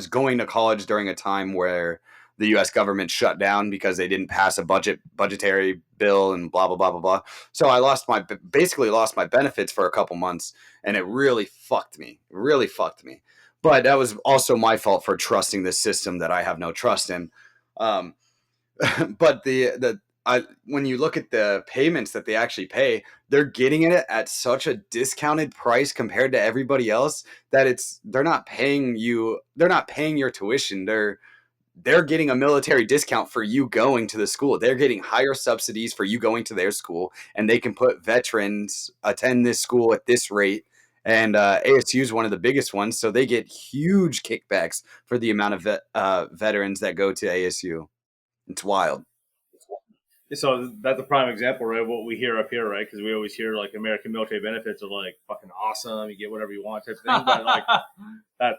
going to college during a time where the U.S. government shut down because they didn't pass a budgetary bill and blah blah blah blah blah. So I basically lost my benefits for a couple months, and it really fucked me. But that was also my fault for trusting this system that I have no trust in. But when you look at the payments that they actually pay, they're getting it at such a discounted price compared to everybody else that they're not paying your tuition. They're getting a military discount for you going to the school. They're getting higher subsidies for you going to their school, and they can put veterans attend this school at this rate. And ASU is one of the biggest ones, so they get huge kickbacks for the amount of veterans that go to ASU. It's wild. So that's a prime example, right? What we hear up here, right? Because we always hear like American military benefits are like fucking awesome. You get whatever you want type of thing, but like that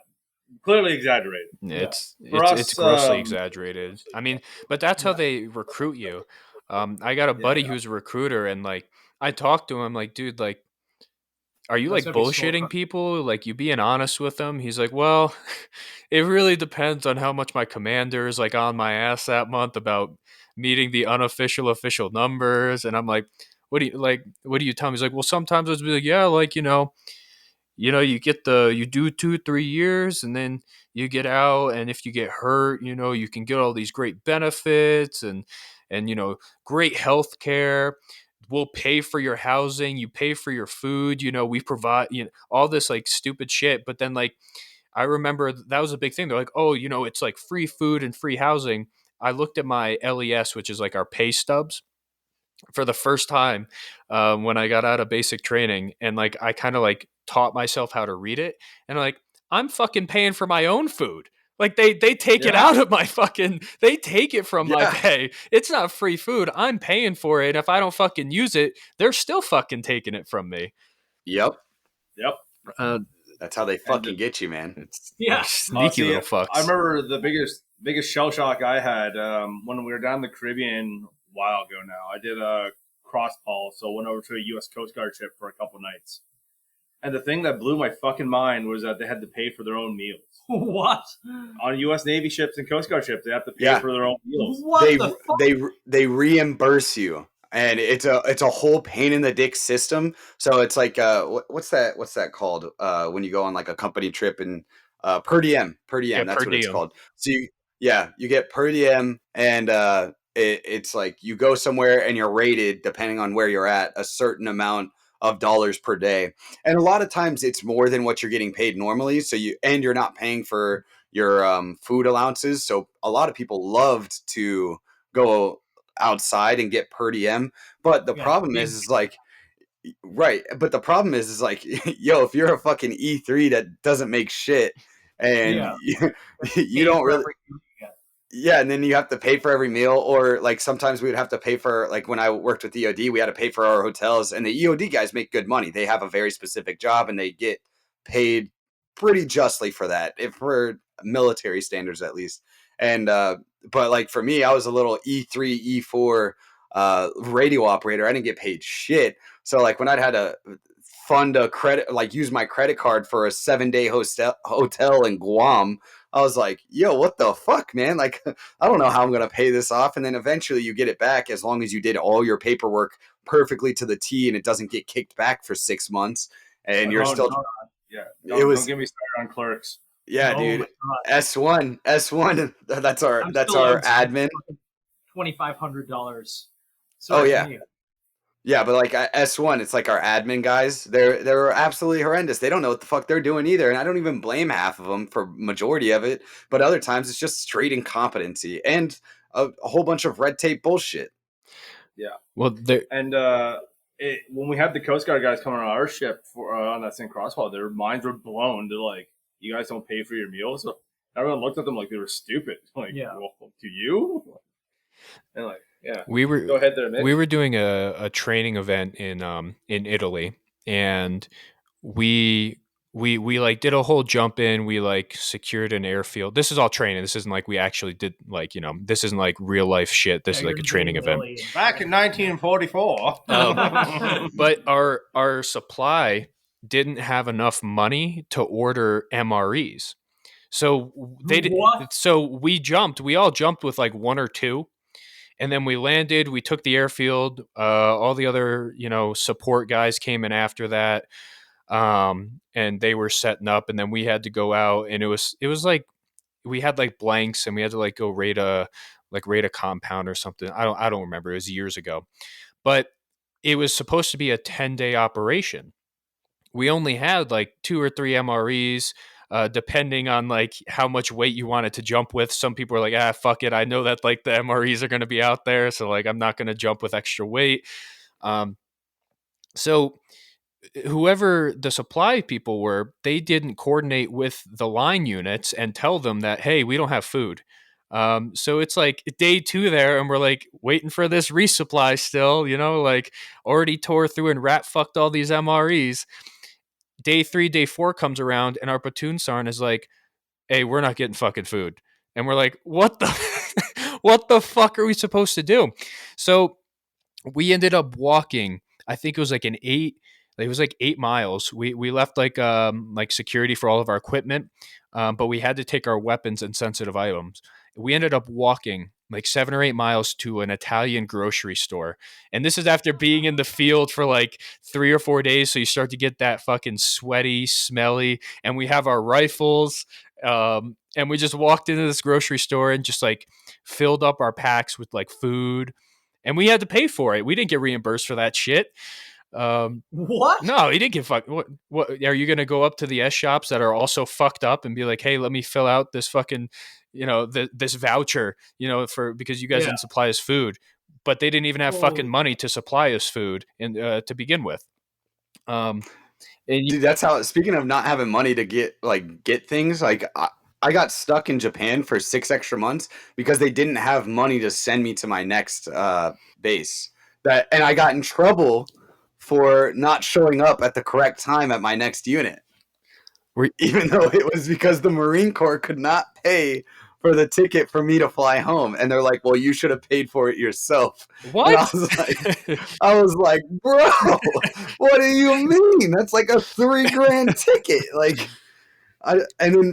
clearly exaggerated. It's grossly exaggerated. I mean, but that's how they recruit you. I got a buddy who's a recruiter, and like I talked to him, like, dude, like, are you like bullshitting people? Like, you being honest with them? He's like, well, it really depends on how much my commander is like on my ass that month about meeting the unofficial official numbers. And I'm like, what do you tell me? He's like, well, sometimes I'll be like, yeah, like, you do 2-3 years and then you get out. And if you get hurt, you can get all these great benefits and, great health care. We'll pay for your housing. You pay for your food. We provide, all this like stupid shit. But then like, I remember that was a big thing. They're like, oh, it's like free food and free housing. I looked at my LES, which is like our pay stubs, for the first time when I got out of basic training, and like I kind of like taught myself how to read it, and like I'm fucking paying for my own food. Like they take it out of my they take it from my pay. It's not free food. I'm paying for it. If I don't fucking use it, they're still fucking taking it from me. Yep. Yep. That's how they fucking get you, man. It's sneaky little fucks. I remember the biggest shell shock I had when we were down in the Caribbean a while ago now. I did a cross haul, so I went over to a U.S. Coast Guard ship for a couple nights. And the thing that blew my fucking mind was that they had to pay for their own meals. What? On U.S. Navy ships and Coast Guard ships, they have to pay for their own meals. What the fuck? They reimburse you. And it's a whole pain in the dick system. So it's like what's that called when you go on like a company trip, and per diem, that's what it's called. So you get per diem, and it's like you go somewhere and you're rated, depending on where you're at, a certain amount of dollars per day. And a lot of times it's more than what you're getting paid normally. So you're not paying for your food allowances. So a lot of people loved to go outside and get per diem, but the problem is like, right, but the problem is like, yo, if you're a fucking E3 that doesn't make shit, and you don't really, and then you have to pay for every meal, or like sometimes we would have to pay for, like when I worked with EOD, we had to pay for our hotels, and the EOD guys make good money. They have a very specific job and they get paid pretty justly for that, if for military standards at least. And but like for me, I was a little E3, E4 radio operator. I didn't get paid shit. So like when I'd had to fund a credit, like use my credit card for a 7-day hotel in Guam, I was like, yo, what the fuck, man? Like, I don't know how I'm going to pay this off. And then eventually you get it back as long as you did all your paperwork perfectly to the T and it doesn't get kicked back for 6 months. And you're still... Don't get me started on clerks. Yeah, dude. S1. That's our admin. $2,500. Oh yeah. Yeah, but like S1, it's like our admin guys. They're absolutely horrendous. They don't know what the fuck they're doing either, and I don't even blame half of them for majority of it. But other times it's just straight incompetency and a whole bunch of red tape bullshit. Yeah. Well, when we had the Coast Guard guys coming on our ship for on that same crosshaul, their minds were blown. They're like, "You guys don't pay for your meals?" So everyone looked at them like they were stupid. Like, well, do you? And like, we were go ahead there, Mitch. We were doing a training event in Italy, and we like did a whole jump in. We like secured an airfield. This is all training. This isn't like we actually did like, this isn't like real life shit. This is like a training event. Back in 1944. But our supply didn't have enough money to order MREs. So we all jumped with like 1 or 2. And then we landed, we took the airfield, all the other, support guys came in after that. And they were setting up, and then we had to go out, and it was like, we had like blanks, and we had to like go raid a compound or something. I don't remember. It was years ago, but it was supposed to be a 10-day operation. We only had like 2 or 3 MREs. Depending on like how much weight you wanted to jump with. Some people are like, fuck it. I know that like the MREs are going to be out there. So like, I'm not going to jump with extra weight. So whoever the supply people were, they didn't coordinate with the line units and tell them that, hey, we don't have food. So it's like day 2 there, and we're like waiting for this resupply still, like already tore through and rat fucked all these MREs. Day 3, day 4 comes around, and our platoon sergeant is like, hey, we're not getting fucking food. And we're like, what the, what the fuck are we supposed to do? So we ended up walking. I think it was like it was like 8 miles. We left like security for all of our equipment, but we had to take our weapons and sensitive items. We ended up walking like 7 or 8 miles to an Italian grocery store. And this is after being in the field for like 3 or 4 days. So you start to get that fucking sweaty, smelly, and we have our rifles. And we just walked into this grocery store and just like filled up our packs with like food, and we had to pay for it. We didn't get reimbursed for that shit. What? No, he didn't get fucked. What are you going to go up to the S shops that are also fucked up and be like, hey, let me fill out this fucking, this voucher, because you guys didn't supply us food, but they didn't even have fucking money to supply us food and to begin with. Dude, that's how. Speaking of not having money to get things, like I got stuck in Japan for 6 extra months because they didn't have money to send me to my next base. And I got in trouble for not showing up at the correct time at my next unit, even though it was because the Marine Corps could not pay for the ticket for me to fly home. And they're like, well, you should have paid for it yourself. What? And I was like, bro, what do you mean? That's like a $3,000 ticket. Like,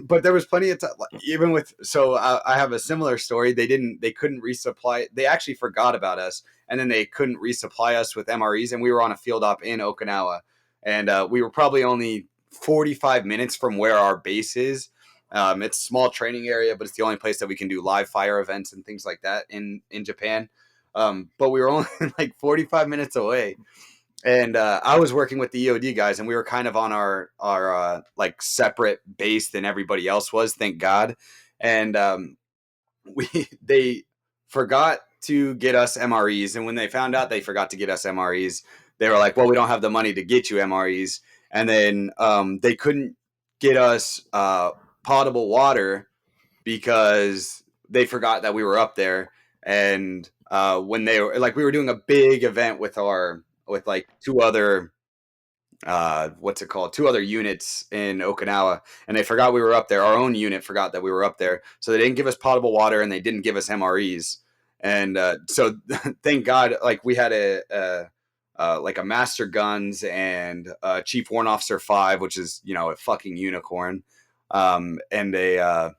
but there was plenty of time, even with, so I have a similar story. They couldn't resupply. They actually forgot about us, and then they couldn't resupply us with MREs. And we were on a field op in Okinawa, and we were probably only 45 minutes from where our base is. It's a small training area, but it's the only place that we can do live fire events and things like that in Japan. But we were only like 45 minutes away. And I was working with the EOD guys, and we were kind of on our like separate base than everybody else was, thank God. And they forgot to get us MREs, and when they found out they forgot to get us MREs, they were like, well, we don't have the money to get you MREs. And then they couldn't get us potable water because they forgot that we were up there. And when they were like, we were doing a big event with like 2 other two other units in Okinawa, and they forgot we were up there. Our own unit forgot that we were up there, so they didn't give us potable water, and they didn't give us MREs. And so thank God, like we had a master guns and chief warrant officer 5, which is a fucking unicorn, and a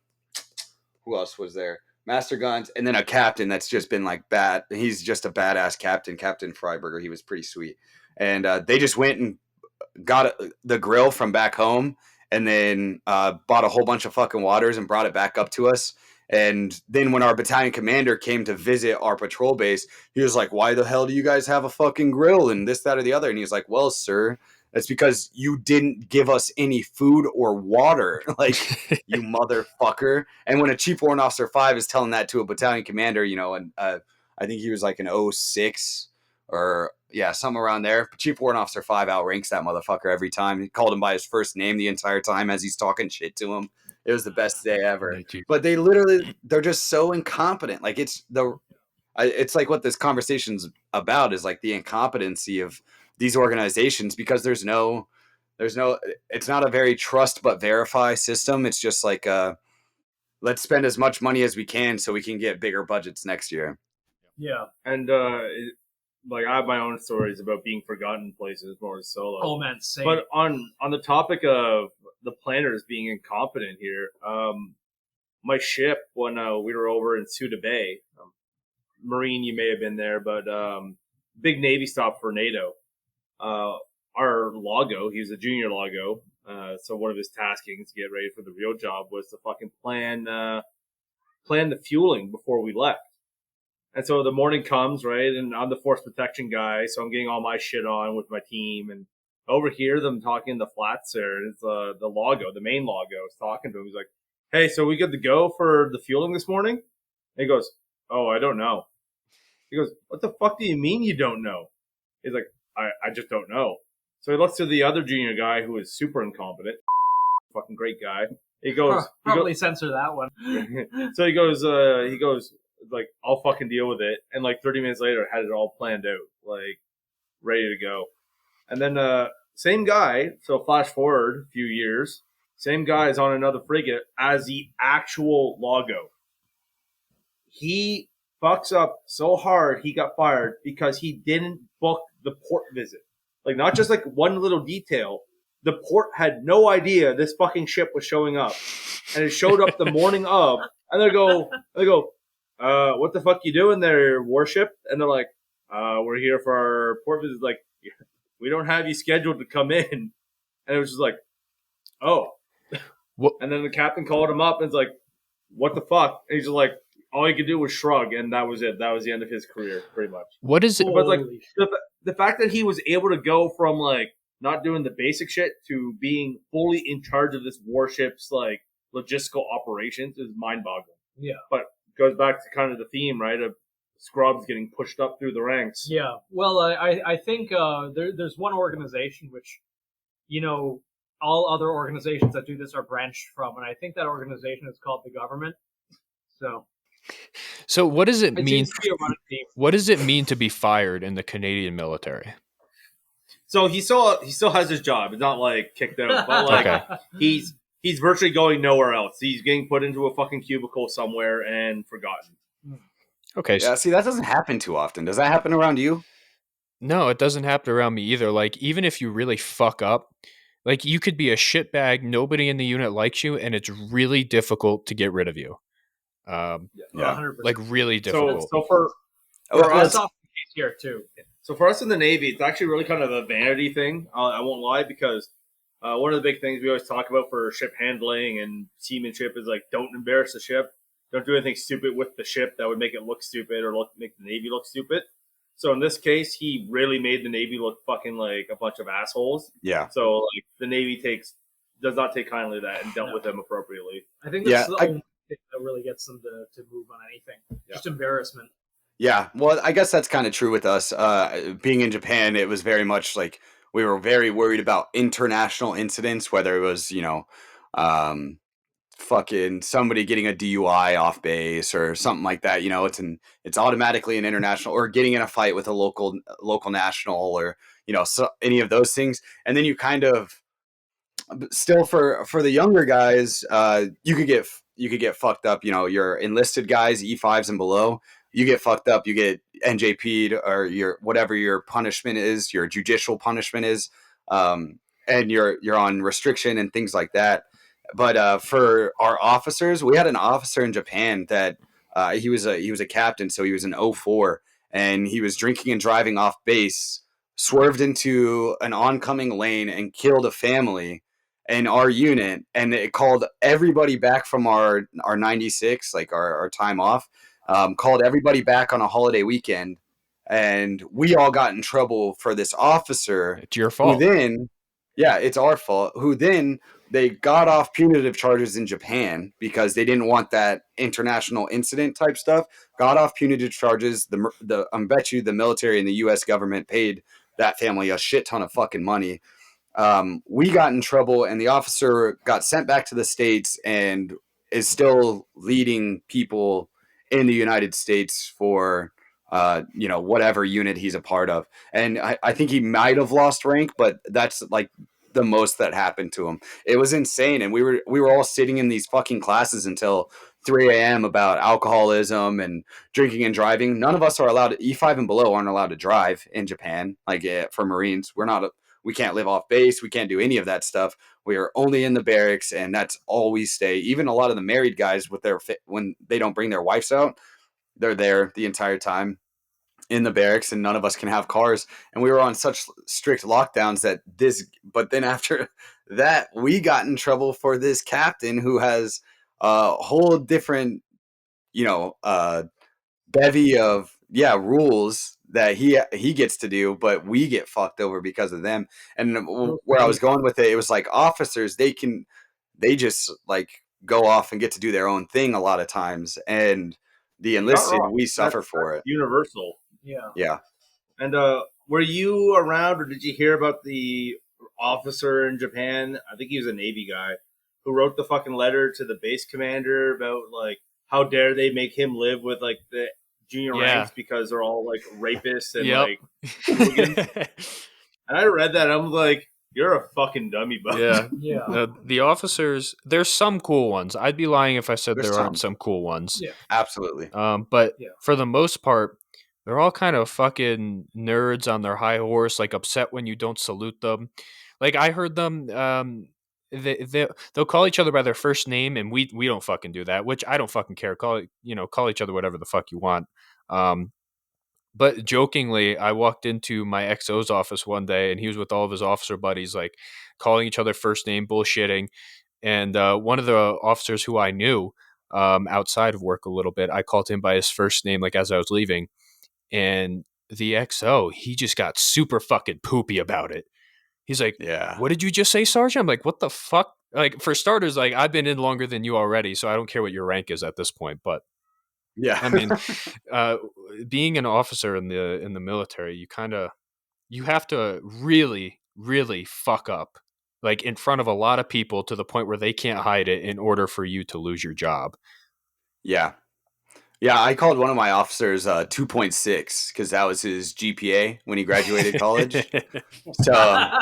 who else was there? Master guns, and then a captain that's just been like bad. He's just a badass captain, Captain Freiberger. He was pretty sweet. And they just went and got the grill from back home, and then bought a whole bunch of fucking waters and brought it back up to us. And then when our battalion commander came to visit our patrol base, he was like, why the hell do you guys have a fucking grill and this, that, or the other? And he was like, well, sir, that's because you didn't give us any food or water, like, you motherfucker. And when a chief warrant officer 5 is telling that to a battalion commander, and I think he was like an 06 or something around there. Chief warrant officer 5 outranks that motherfucker every time. He called him by his first name the entire time as he's talking shit to him. It was the best day ever. But they're just so incompetent. Like it's like what this conversation's about is like the incompetency of these organizations, because there's no, it's not a very trust but verify system. It's just like, let's spend as much money as we can so we can get bigger budgets next year. Yeah. And, like I have my own stories about being forgotten places more solo. Oh man, same. But on the topic of the planners being incompetent here, my ship when we were over in Suda Bay, Marine, you may have been there, but big Navy stop for NATO. Our Lago, he's a junior Lago, so one of his taskings to get ready for the real job was to fucking plan the fueling before we left. And so the morning comes, right, and I'm the force protection guy, so I'm getting all my shit on with my team, and overhear them talking in the flats there, and it's the Lago, the main Lago, is talking to him. He's like, hey, so we good to go for the fueling this morning? And he goes, oh, I don't know. He goes, what the fuck do you mean you don't know? He's like, I just don't know. So he looks to the other junior guy who is super incompetent, fucking great guy. He goes, probably censor that one. So he goes, like, I'll fucking deal with it. And like 30 minutes later, had it all planned out, like ready to go. And then same guy. So flash forward a few years, same guy is on another frigate as the actual logo. He fucks up so hard he got fired because he didn't book the port visit. Like, not just like one little detail. The port had no idea this fucking ship was showing up, and it showed up the morning of. And they go, what the fuck you doing there, warship? And they're like, we're here for our port visit. Like, we don't have you scheduled to come in. And it was just like, oh. What? And then the captain called him up and was like, what the fuck? And he's just like, all he could do was shrug, and that was it. That was the end of his career, pretty much. What is it? But like the fact that he was able to go from like not doing the basic shit to being fully in charge of this warship's like logistical operations is mind-boggling. Yeah, but goes back to kind of the theme, right, of scrubs getting pushed up through the ranks. Yeah. Well, I think there's one organization which, all other organizations that do this are branched from, and I think that organization is called the government. So what does it mean? What does it mean to be fired in the Canadian military? So he still has his job. It's not like kicked out, but like Okay. he's virtually going nowhere else. He's getting put into a fucking cubicle somewhere and forgotten. Okay. Yeah, see, that doesn't happen too often. Does that happen around you? No, it doesn't happen around me either. Like, even if you really fuck up, like, you could be a shitbag, nobody in the unit likes you, and it's really difficult to get rid of you. Yeah. 100%. Like, really difficult. So for That's us, often the case here too. So for us in the Navy, it's actually really kind of a vanity thing. I won't lie, because one of the big things we always talk about for ship handling and seamanship is like, don't embarrass the ship. Don't do anything stupid with the ship that would make it look stupid or make the Navy look stupid. So in this case, he really made the Navy look fucking like a bunch of assholes. Yeah. So like the Navy does not take kindly to that and dealt with them appropriately. I think that's the only thing that really gets them to move on anything. Yeah. Just embarrassment. Yeah, well, I guess that's kind of true with us. Being in Japan, it was very much like we were very worried about international incidents, whether it was, fucking somebody getting a DUI off base or something like that. It's automatically an international, or getting in a fight with a local national, or so any of those things. And then you kind of still for the younger guys, you could get fucked up. Your enlisted guys, E5s and below. You get fucked up, you get NJP'd, or your whatever your punishment is, your judicial punishment is, and you're on restriction and things like that. But for our officers, we had an officer in Japan that he was a captain, so he was an 04, and he was drinking and driving off base, swerved into an oncoming lane and killed a family in our unit, and it called everybody back from our 96, like our time off. Called everybody back on a holiday weekend, and we all got in trouble for this officer. It's your fault. It's our fault. Who then they got off punitive charges in Japan because they didn't want that international incident type stuff. Got off punitive charges. I bet you the military and the U.S. government paid that family a shit ton of fucking money. We got in trouble, and the officer got sent back to the States and is still leading people in the United States for, whatever unit he's a part of. And I think he might have lost rank, but that's like the most that happened to him. It was insane. And we were all sitting in these fucking classes until 3 a.m. about alcoholism and drinking and driving. None of us are allowed to, E5 and below aren't allowed to drive in Japan. Like for Marines, we can't live off base. We can't do any of that stuff. We are only in the barracks, and that's all we stay. Even a lot of the married guys when they don't bring their wives out, they're there the entire time in the barracks, and none of us can have cars. And we were on such strict lockdowns but then after that, we got in trouble for this captain who has a whole different, bevy of rules that he gets to do, but we get fucked over because of them. And where I was going with it was like officers, they just like go off and get to do their own thing a lot of times, and the enlisted, we suffer for it. Universal. Yeah. And were you around, or did you hear about the officer in Japan? I think he was a Navy guy who wrote the fucking letter to the base commander about like how dare they make him live with like the junior ranks because they're all like rapists and like hooligans. And I read that, and I'm like, you're a fucking dummy, bud. Yeah. The officers, there's some cool ones. I'd be lying if I said there aren't some cool ones. Yeah, absolutely. But for the most part, they're all kind of fucking nerds on their high horse, like upset when you don't salute them. Like I heard them, they'll call each other by their first name, and we don't fucking do that. Which I don't fucking care. Call each other whatever the fuck you want. But jokingly, I walked into my XO's office one day, and he was with all of his officer buddies, like calling each other first name, bullshitting. And one of the officers who I knew outside of work a little bit, I called him by his first name, like as I was leaving. And the XO, he just got super fucking poopy about it. He's like, what did you just say, Sergeant? I'm like, what the fuck? Like, for starters, like, I've been in longer than you already, so I don't care what your rank is at this point. But yeah, I mean, being an officer in the military, you have to really, really fuck up, like in front of a lot of people to the point where they can't hide it in order for you to lose your job. Yeah. I called one of my officers 2.6 because that was his GPA when he graduated college. So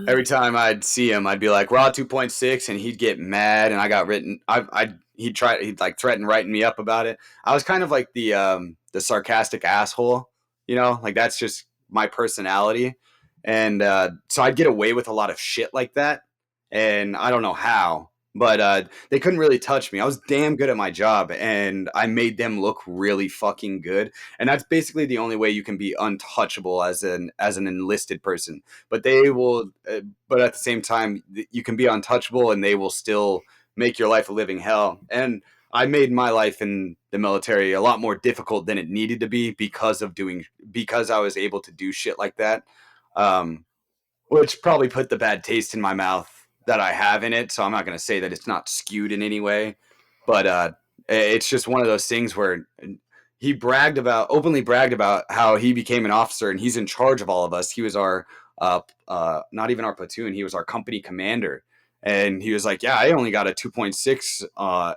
every time I'd see him, I'd be like, "We're all 2.6," and he'd get mad, and I got written. He'd like threaten writing me up about it. I was kind of like the sarcastic asshole, like that's just my personality, and so I'd get away with a lot of shit like that, and I don't know how. But they couldn't really touch me. I was damn good at my job, and I made them look really fucking good. And that's basically the only way you can be untouchable as an enlisted person. But they will. But at the same time, you can be untouchable, and they will still make your life a living hell. And I made my life in the military a lot more difficult than it needed to be because I was able to do shit like that, which probably put the bad taste in my mouth that I have in it. So I'm not going to say that it's not skewed in any way, but it's just one of those things where he openly bragged about how he became an officer and he's in charge of all of us. He was our, not even our platoon. He was our company commander. And he was like, yeah, I only got a 2.6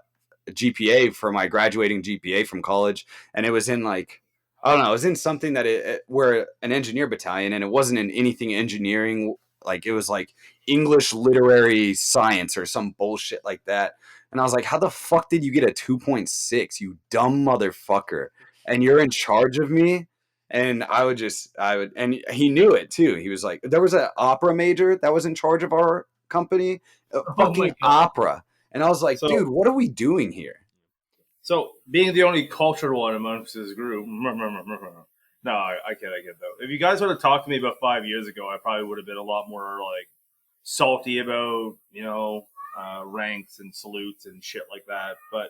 GPA for my graduating GPA from college. And it was in like, I don't know, it was in something that we're an engineer battalion, and it wasn't in anything engineering. Like it was like English literary science or some bullshit like that. And I was like, how the fuck did you get a 2.6, you dumb motherfucker? And you're in charge of me? And and he knew it too. He was like, there was an opera major that was in charge of our company, fucking opera. And I was like, dude, what are we doing here? So being the only cultured one amongst this group, no, I get though. If you guys would have talked to me about 5 years ago, I probably would have been a lot more like salty about ranks and salutes and shit like that. But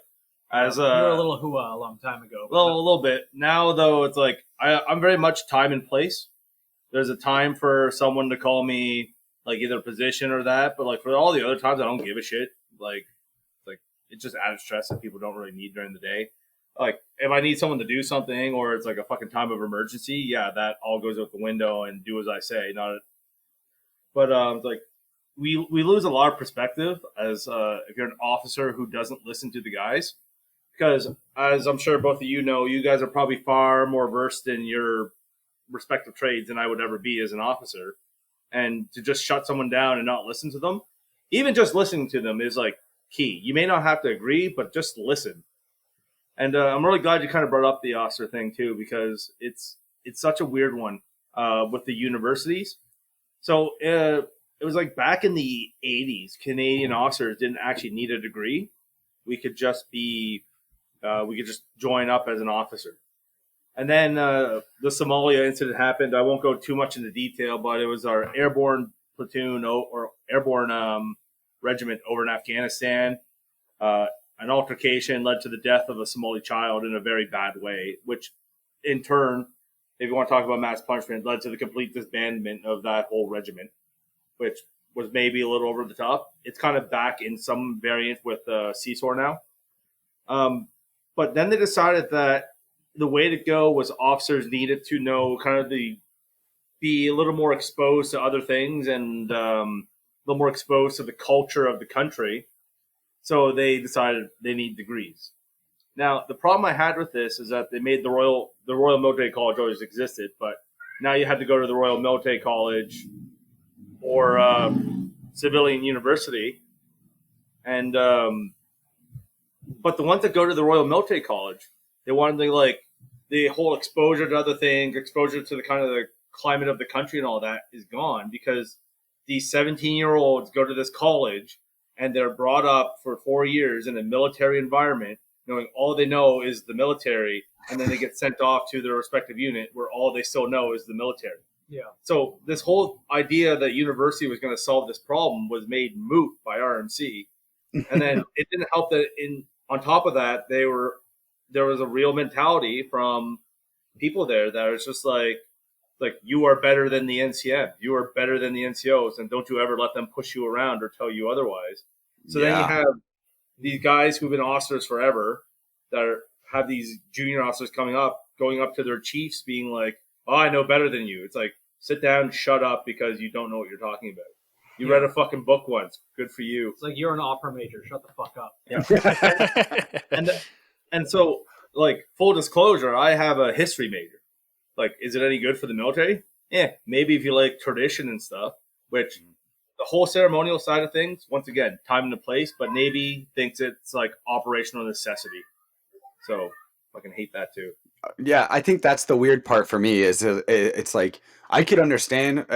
as you were a little hoo-ah a long time ago. A little bit. Now though, it's like I'm very much time and place. There's a time for someone to call me like either position or that, but like for all the other times, I don't give a shit. Like it's just added stress that people don't really need during the day. Like if I need someone to do something or it's like a fucking time of emergency, yeah, that all goes out the window and do as I say. But like we lose a lot of perspective as if you're an officer who doesn't listen to the guys, because as I'm sure both of you know, you guys are probably far more versed in your respective trades than I would ever be as an officer. And to just shut someone down and not listen to them, even just listening to them is like key. You may not have to agree, but just listen. And I'm really glad you kind of brought up the officer thing too, because it's such a weird one with the universities. So it was like back in the 80s, Canadian officers didn't actually need a degree. We could just join up as an officer. And then the Somalia incident happened. I won't go too much into detail, but it was our airborne platoon or airborne regiment over in Afghanistan. An altercation led to the death of a Somali child in a very bad way, which in turn, if you want to talk about mass punishment, led to the complete disbandment of that whole regiment, which was maybe a little over the top. It's kind of back in some variant with CSOR now. But then they decided that the way to go was officers needed to know kind of be a little more exposed to other things and a little more exposed to the culture of the country. So they decided they need degrees. Now, the problem I had with this is that they made the Royal Military College always existed, but now you had to go to the Royal Military College or civilian university, and but the ones that go to the Royal Military College, they wanted the whole exposure to other things, exposure to the kind of the climate of the country and all that is gone because these 17-year-olds go to this college and they're brought up for 4 years in a military environment, knowing all they know is the military, and then they get sent off to their respective unit where all they still know is the military. Yeah. So this whole idea that university was going to solve this problem was made moot by RMC. And then it didn't help that on top of that, there was a real mentality from people there that was just like you are better than the NCM, you are better than the NCOs, and don't you ever let them push you around or tell you otherwise. So then you have these guys who've been officers forever that have these junior officers going up to their chiefs being like, oh, I know better than you. It's like, sit down, shut up, because you don't know what you're talking about. You read a fucking book once. Good for you. It's like you're an opera major. Shut the fuck up. Yeah. and so, like, full disclosure, I have a history major. Like, is it any good for the military? Yeah, maybe if you like tradition and stuff, which the whole ceremonial side of things, once again, time and the place, but Navy thinks it's like operational necessity. So I can hate that too. Yeah, I think that's the weird part for me is it's like I could understand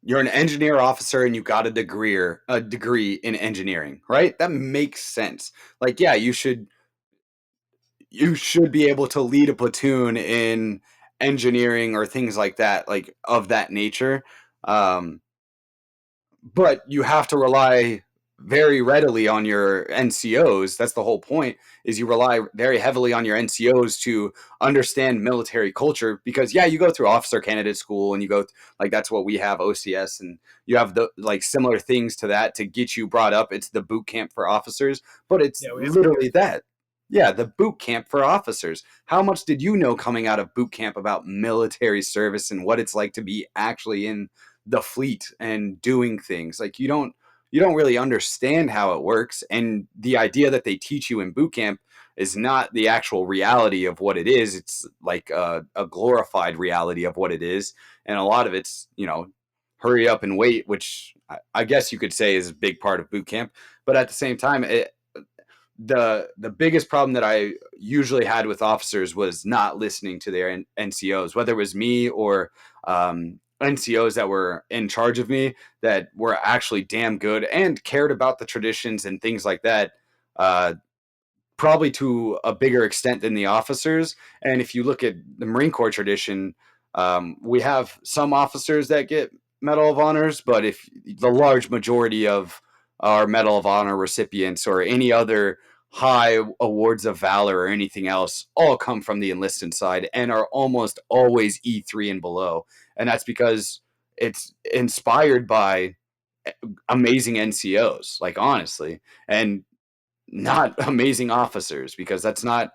you're an engineer officer and you got a degree in engineering, right? That makes sense. Like, yeah, you should be able to lead a platoon in engineering or things like that, like of that nature. But you have to rely very readily on your NCOs. That's the whole point, is you rely very heavily on your NCOs to understand military culture, because you go through officer candidate school and you go like, that's what we have, OCS, and you have the like similar things to that to get you brought up. It's the boot camp for officers, but it's literally that. Yeah, the boot camp for officers. How much did you know coming out of boot camp about military service and what it's like to be actually in the fleet and doing things? Like, you don't really understand how it works, and the idea that they teach you in boot camp is not the actual reality of what it is. It's like a glorified reality of what it is, and a lot of it's hurry up and wait, which I guess you could say is a big part of boot camp. But at the same time, the biggest problem that I usually had with officers was not listening to their NCOs, whether it was me or NCOs that were in charge of me that were actually damn good and cared about the traditions and things like that, probably to a bigger extent than the officers. And if you look at the Marine Corps tradition, we have some officers that get Medal of Honors, but if the large majority of our Medal of Honor recipients or any other high awards of valor or anything else all come from the enlisted side and are almost always E3 and below. And that's because it's inspired by amazing NCOs, like, honestly, and not amazing officers, because that's not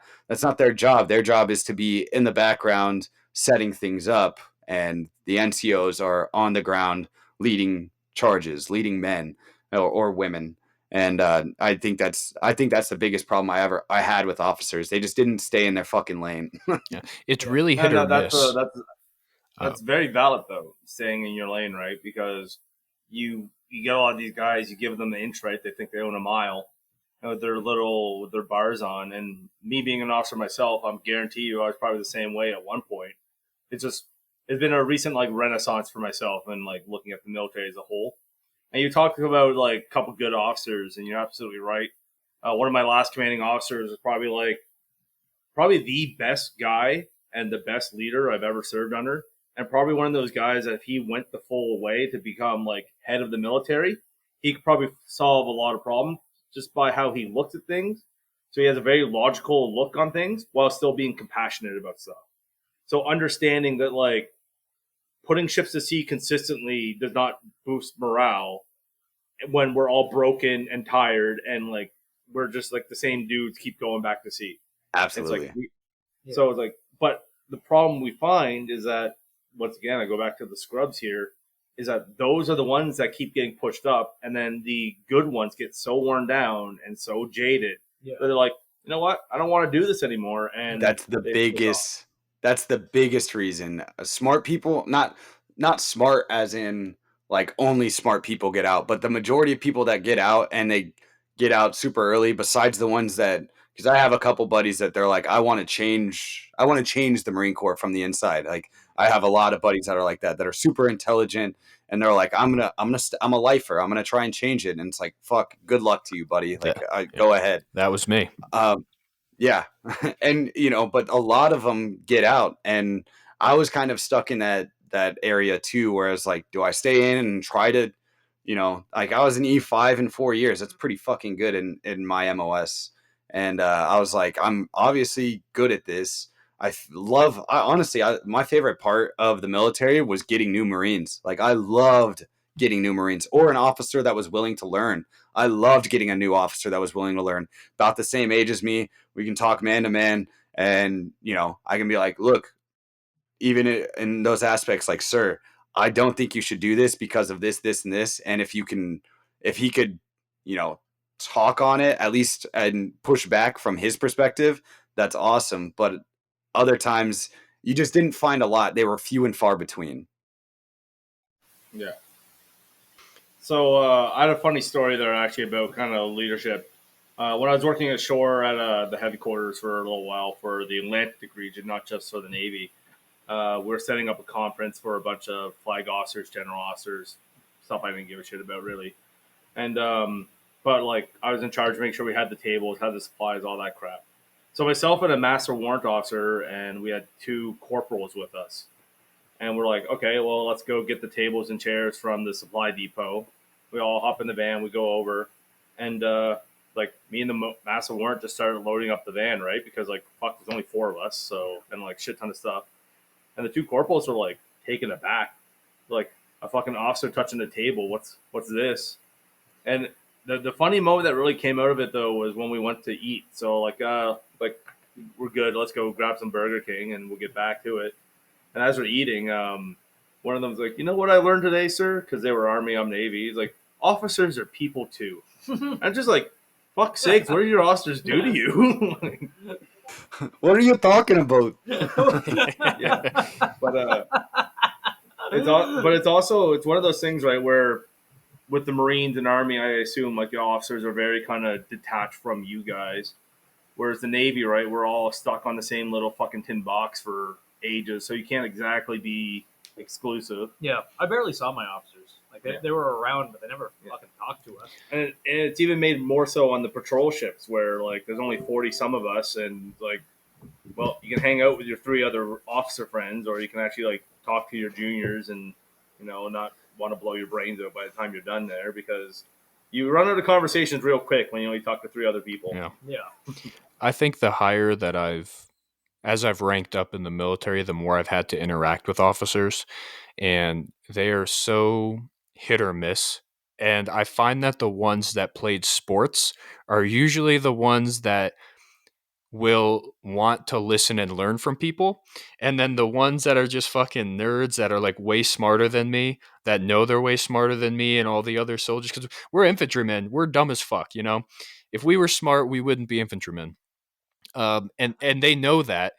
their job. Their job is to be in the background setting things up, and the NCOs are on the ground leading charges, leading men or women. And I think that's the biggest problem I had with officers. They just didn't stay in their fucking lane. Yeah, it's really hit or miss. That's very valid though, staying in your lane, right? Because you get a lot of these guys, you give them the inch, right? They think they own a mile, with their bars on. And me being an officer myself, I'm guarantee you I was probably the same way at one point. It's been a recent like renaissance for myself and like looking at the military as a whole. And you talk about like a couple good officers, and you're absolutely right. One of my last commanding officers is probably the best guy and the best leader I've ever served under. And probably one of those guys that if he went the full way to become like head of the military, he could probably solve a lot of problems just by how he looks at things. So he has a very logical look on things while still being compassionate about stuff. So understanding that like putting ships to sea consistently does not boost morale when we're all broken and tired and like we're just like the same dudes keep going back to sea. Absolutely. So it's like, but the problem we find is that, once again, I go back to the scrubs here. is that those are the ones that keep getting pushed up, and then the good ones get so worn down and so jaded that they're like, you know what? I don't want to do this anymore. And That's the biggest. That's the biggest reason. Smart people, not smart as in like only smart people get out, but the majority of people that get out and they get out super early. Besides the ones that, because I have a couple buddies that they're like, I want to change. I want to change the Marine Corps from the inside. Like I have a lot of buddies that are like that are super intelligent, and they're like, I'm a lifer. I'm gonna try and change it. And it's like, fuck, good luck to you, buddy. Like, go ahead. That was me. Yeah. And, but a lot of them get out, and I was kind of stuck in that area too, where it's like, do I stay in and try to, like I was an E5 in 4 years. That's pretty fucking good in my MOS. And I was like, I'm obviously good at this. Honestly, my favorite part of the military was getting new Marines. Like I loved getting new Marines or an officer that was willing to learn. I loved getting a new officer that was willing to learn, about the same age as me. We can talk man to man, and I can be like, look, even in those aspects, like, sir, I don't think you should do this because of this, this, and this. And if he could, talk on it at least and push back from his perspective, that's awesome. But other times you just didn't find a lot. They were few and far between. Yeah. So I had a funny story there actually about kind of leadership. When I was working ashore at the headquarters for a little while for the Atlantic region, not just for the Navy, we were setting up a conference for a bunch of flag officers, general officers, stuff I didn't give a shit about really. And but like I was in charge of making sure we had the tables, had the supplies, all that crap. So myself and a master warrant officer, and we had 2 corporals with us. And we're like, okay, well, let's go get the tables and chairs from the supply depot. We all hop in the van, we go over, and like me and the master warrant just started loading up the van, right? Because like, fuck, there's only 4 of us, so, and like shit ton of stuff. And the 2 corporals were like taken aback, like a fucking officer touching the table. What's this? And the funny moment that really came out of it though was when we went to eat. So like we're good. Let's go grab some Burger King and we'll get back to it. And as we're eating, one of them's like, you know what I learned today, sir? Because they were Army, I'm Navy. He's like, officers are people too. I'm just like, fuck's sakes, what do your officers do to you? What are you talking about? Yeah. But it's one of those things, right, where with the Marines and Army, I assume like the officers are very kind of detached from you guys. Whereas the Navy, right, we're all stuck on the same little fucking tin box for ages, so you can't exactly be exclusive. Yeah, I barely saw my officers. Like they were around, but they never fucking talked to us. And it's even made more so on the patrol ships, where like there's only 40 some of us, and like, well, you can hang out with your 3 other officer friends, or you can actually like talk to your juniors and not want to blow your brains out by the time you're done there, because you run out of conversations real quick when you only talk to 3 other people. Yeah. I think the higher that as I've ranked up in the military, the more I've had to interact with officers, and they are so hit or miss. And I find that the ones that played sports are usually the ones that will want to listen and learn from people. And then the ones that are just fucking nerds that are like way smarter than me, that know they're way smarter than me and all the other soldiers, because we're infantrymen, we're dumb as fuck, If we were smart, we wouldn't be infantrymen. And they know that.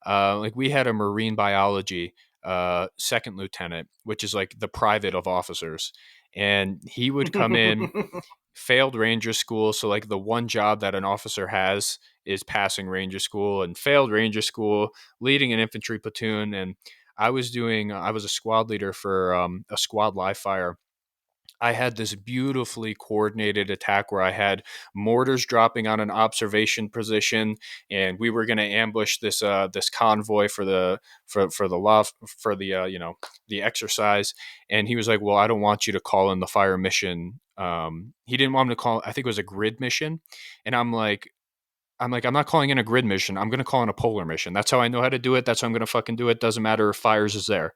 Like we had a marine biology second lieutenant, which is like the private of officers, and he would come in, failed Ranger school. So like the one job that an officer has is passing Ranger school, and failed Ranger school, leading an infantry platoon. And I was a squad leader for a squad live fire. I had this beautifully coordinated attack where I had mortars dropping on an observation position, and we were going to ambush this convoy for the exercise. And he was like, "Well, I don't want you to call in the fire mission." He didn't want him to call. I think it was a grid mission, and I'm like, I'm not calling in a grid mission. I'm going to call in a polar mission. That's how I know how to do it. That's how I'm going to fucking do it. Doesn't matter if fires is there.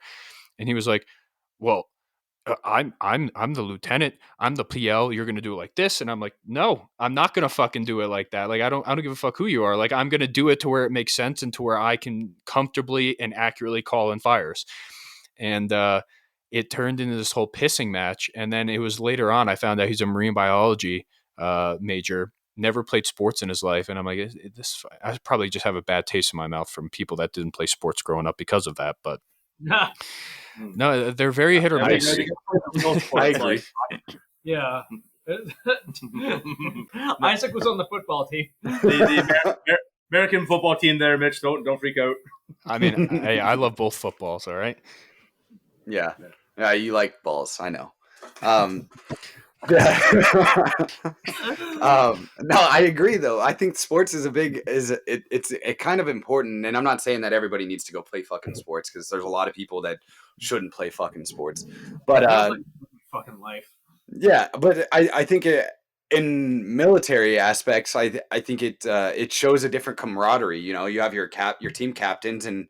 And he was like, "Well, I'm the lieutenant. I'm the PL. You're gonna do it like this." And I'm like, "No, I'm not gonna fucking do it like that. Like I don't give a fuck who you are. Like I'm gonna do it to where it makes sense and to where I can comfortably and accurately call in fires." And it turned into this whole pissing match. And then it was later on I found out he's a marine biology major, never played sports in his life. And I'm like, I probably just have a bad taste in my mouth from people that didn't play sports growing up because of that. But no, they're very hit or miss. I agree. Yeah. Isaac was on the football team. The American football team there, Mitch. Don't freak out. I mean, hey, I love both footballs, all right? Yeah, you like balls, I know. No, I agree though. I think sports is it's kind of important, and I'm not saying that everybody needs to go play fucking sports, because there's a lot of people that shouldn't play fucking sports. But fucking life. Yeah, but I think in military aspects, I think it shows a different camaraderie. You know, you have your team captains, and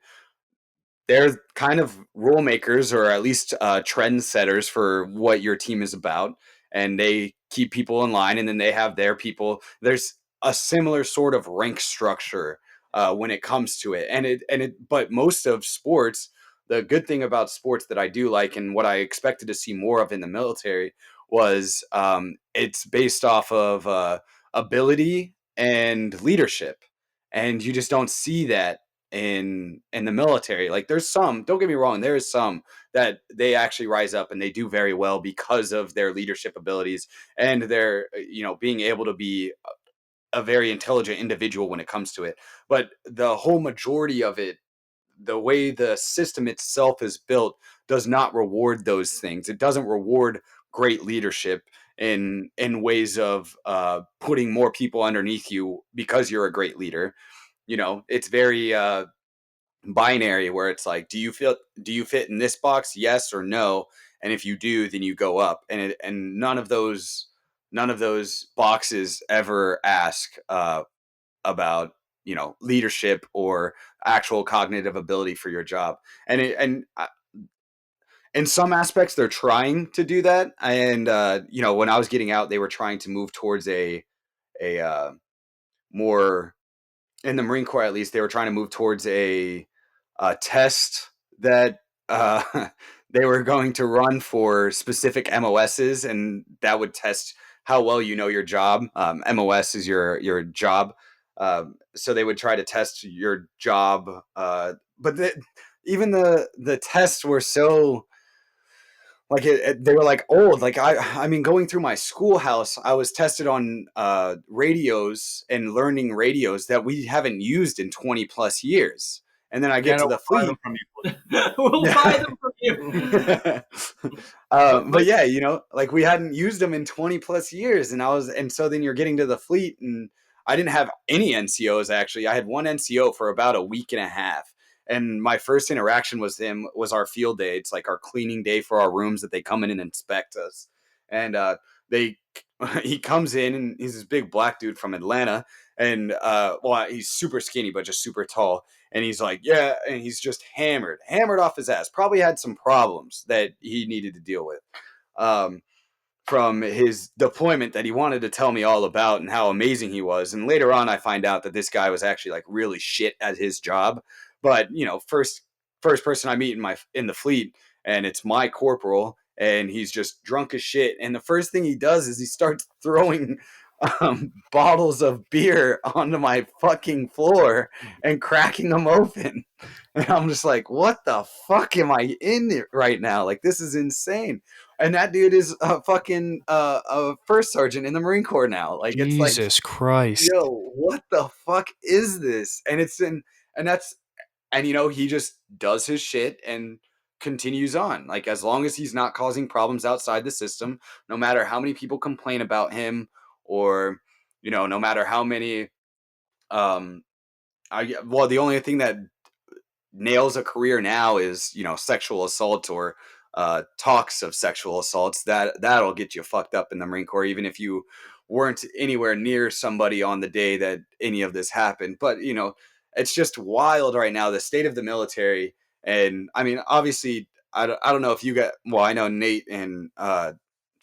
they're kind of rule makers, or at least trend setters for what your team is about, and they keep people in line, and then they have their people. There's a similar sort of rank structure when it comes to it, but most of sports, the good thing about sports that I do like, and what I expected to see more of in the military, was it's based off of ability and leadership, and you just don't see that in the military. Like, there's some, don't get me wrong, there is some that they actually rise up and they do very well because of their leadership abilities and their being able to be a very intelligent individual when it comes to it. But the whole majority of it, the way the system itself is built, does not reward those things. It doesn't reward great leadership in ways of putting more people underneath you because you're a great leader. It's very binary, where it's like, do you fit in this box, yes or no? And if you do, then you go up. And none of those boxes ever ask about leadership or actual cognitive ability for your job. And in some aspects, they're trying to do that. And when I was getting out, they were trying to move towards a more, in the Marine Corps at least, they were trying to move towards a test that they were going to run for specific MOSs, and that would test how well you know your job. MOS is your job. So they would try to test your job. But even the tests were so, like, they were like old. Like, I mean, going through my schoolhouse, I was tested on radios and learning radios that we haven't used in 20 plus years. And then I get to the fleet. We'll buy them from you. But yeah, like, we hadn't used them in 20 plus years. And so then you're getting to the fleet, and I didn't have any NCOs, actually. I had one NCO for about a week and a half. And my first interaction with him was our field day. It's like our cleaning day for our rooms that they come in and inspect us. And he comes in, and he's this big black dude from Atlanta. And he's super skinny, but just super tall. And he's like, yeah, and he's just hammered off his ass. Probably had some problems that he needed to deal with from his deployment that he wanted to tell me all about and how amazing he was. And later on, I find out that this guy was actually, like, really shit at his job. But first person I meet in the fleet, and it's my corporal, and he's just drunk as shit. And the first thing he does is he starts throwing bottles of beer onto my fucking floor and cracking them open. And I'm just like, what the fuck am I in right now? Like, this is insane. And that dude is a fucking a first sergeant in the Marine Corps now. Like, it's like, Jesus Christ. Yo, what the fuck is this? And he just does his shit and continues on. Like, as long as he's not causing problems outside the system, no matter how many people complain about him, or, no matter how many, the only thing that nails a career now is, sexual assault or talks of sexual assaults. That'll get you fucked up in the Marine Corps, even if you weren't anywhere near somebody on the day that any of this happened. But, it's just wild right now, the state of the military. And I mean, obviously, I don't know if you got, well, I know Nate and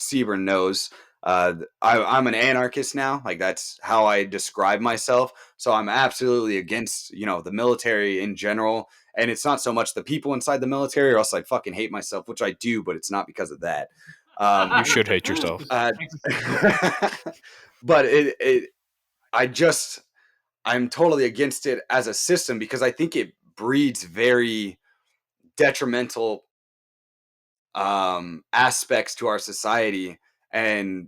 Seaburn knows, I'm an anarchist now. Like, that's how I describe myself. So I'm absolutely against, the military in general, And it's not so much the people inside the military, or else I'd fucking hate myself, which I do, but it's not because of that. You should hate yourself. But I'm totally against it as a system because I think it breeds very detrimental aspects to our society, and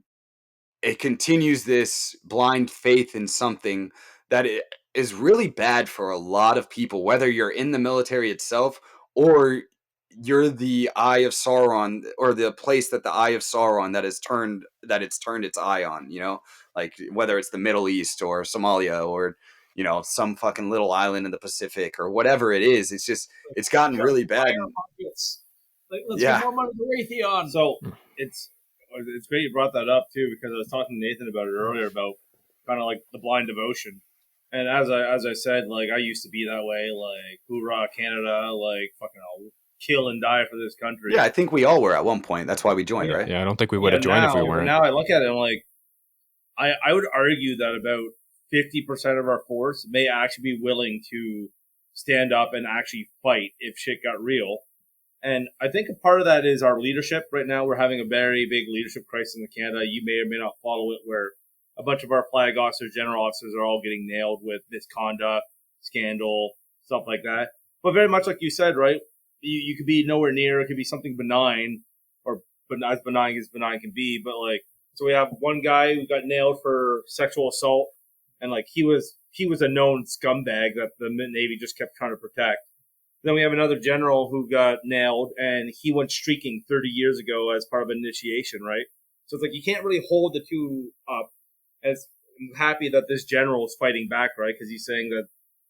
it continues this blind faith in something that it is really bad for a lot of people, whether you're in the military itself or you're the eye of Sauron, or the place that the eye of Sauron it's turned its eye on, like whether it's the Middle East or Somalia or, some fucking little island in the Pacific or whatever it is. It's gotten really bad. Let's get more money to Raytheon. So it's great you brought that up too, because I was talking to Nathan about it earlier, about kind of like the blind devotion. And as I said, like, I used to be that way, like, hoorah, Canada, like, fucking I'll kill and die for this country. Yeah, I think we all were at one point. That's why we joined, right? Yeah, I don't think we would have joined if we weren't. Now I look at it, I'm like, I would argue that about 50% of our force may actually be willing to stand up and actually fight if shit got real. And I think a part of that is our leadership. Right now, we're having a very big leadership crisis in Canada. You may or may not follow it, where a bunch of our flag officers, general officers are all getting nailed with misconduct, scandal, stuff like that. But very much like you said, right? You could be nowhere near. It could be something benign, or as benign can be. But like, so we have one guy who got nailed for sexual assault, and like he was a known scumbag that the Navy just kept trying to protect. Then we have another general who got nailed, and he went streaking 30 years ago as part of initiation, right? So it's like you can't really hold the two up. As I'm happy that this general is fighting back, right? Because he's saying that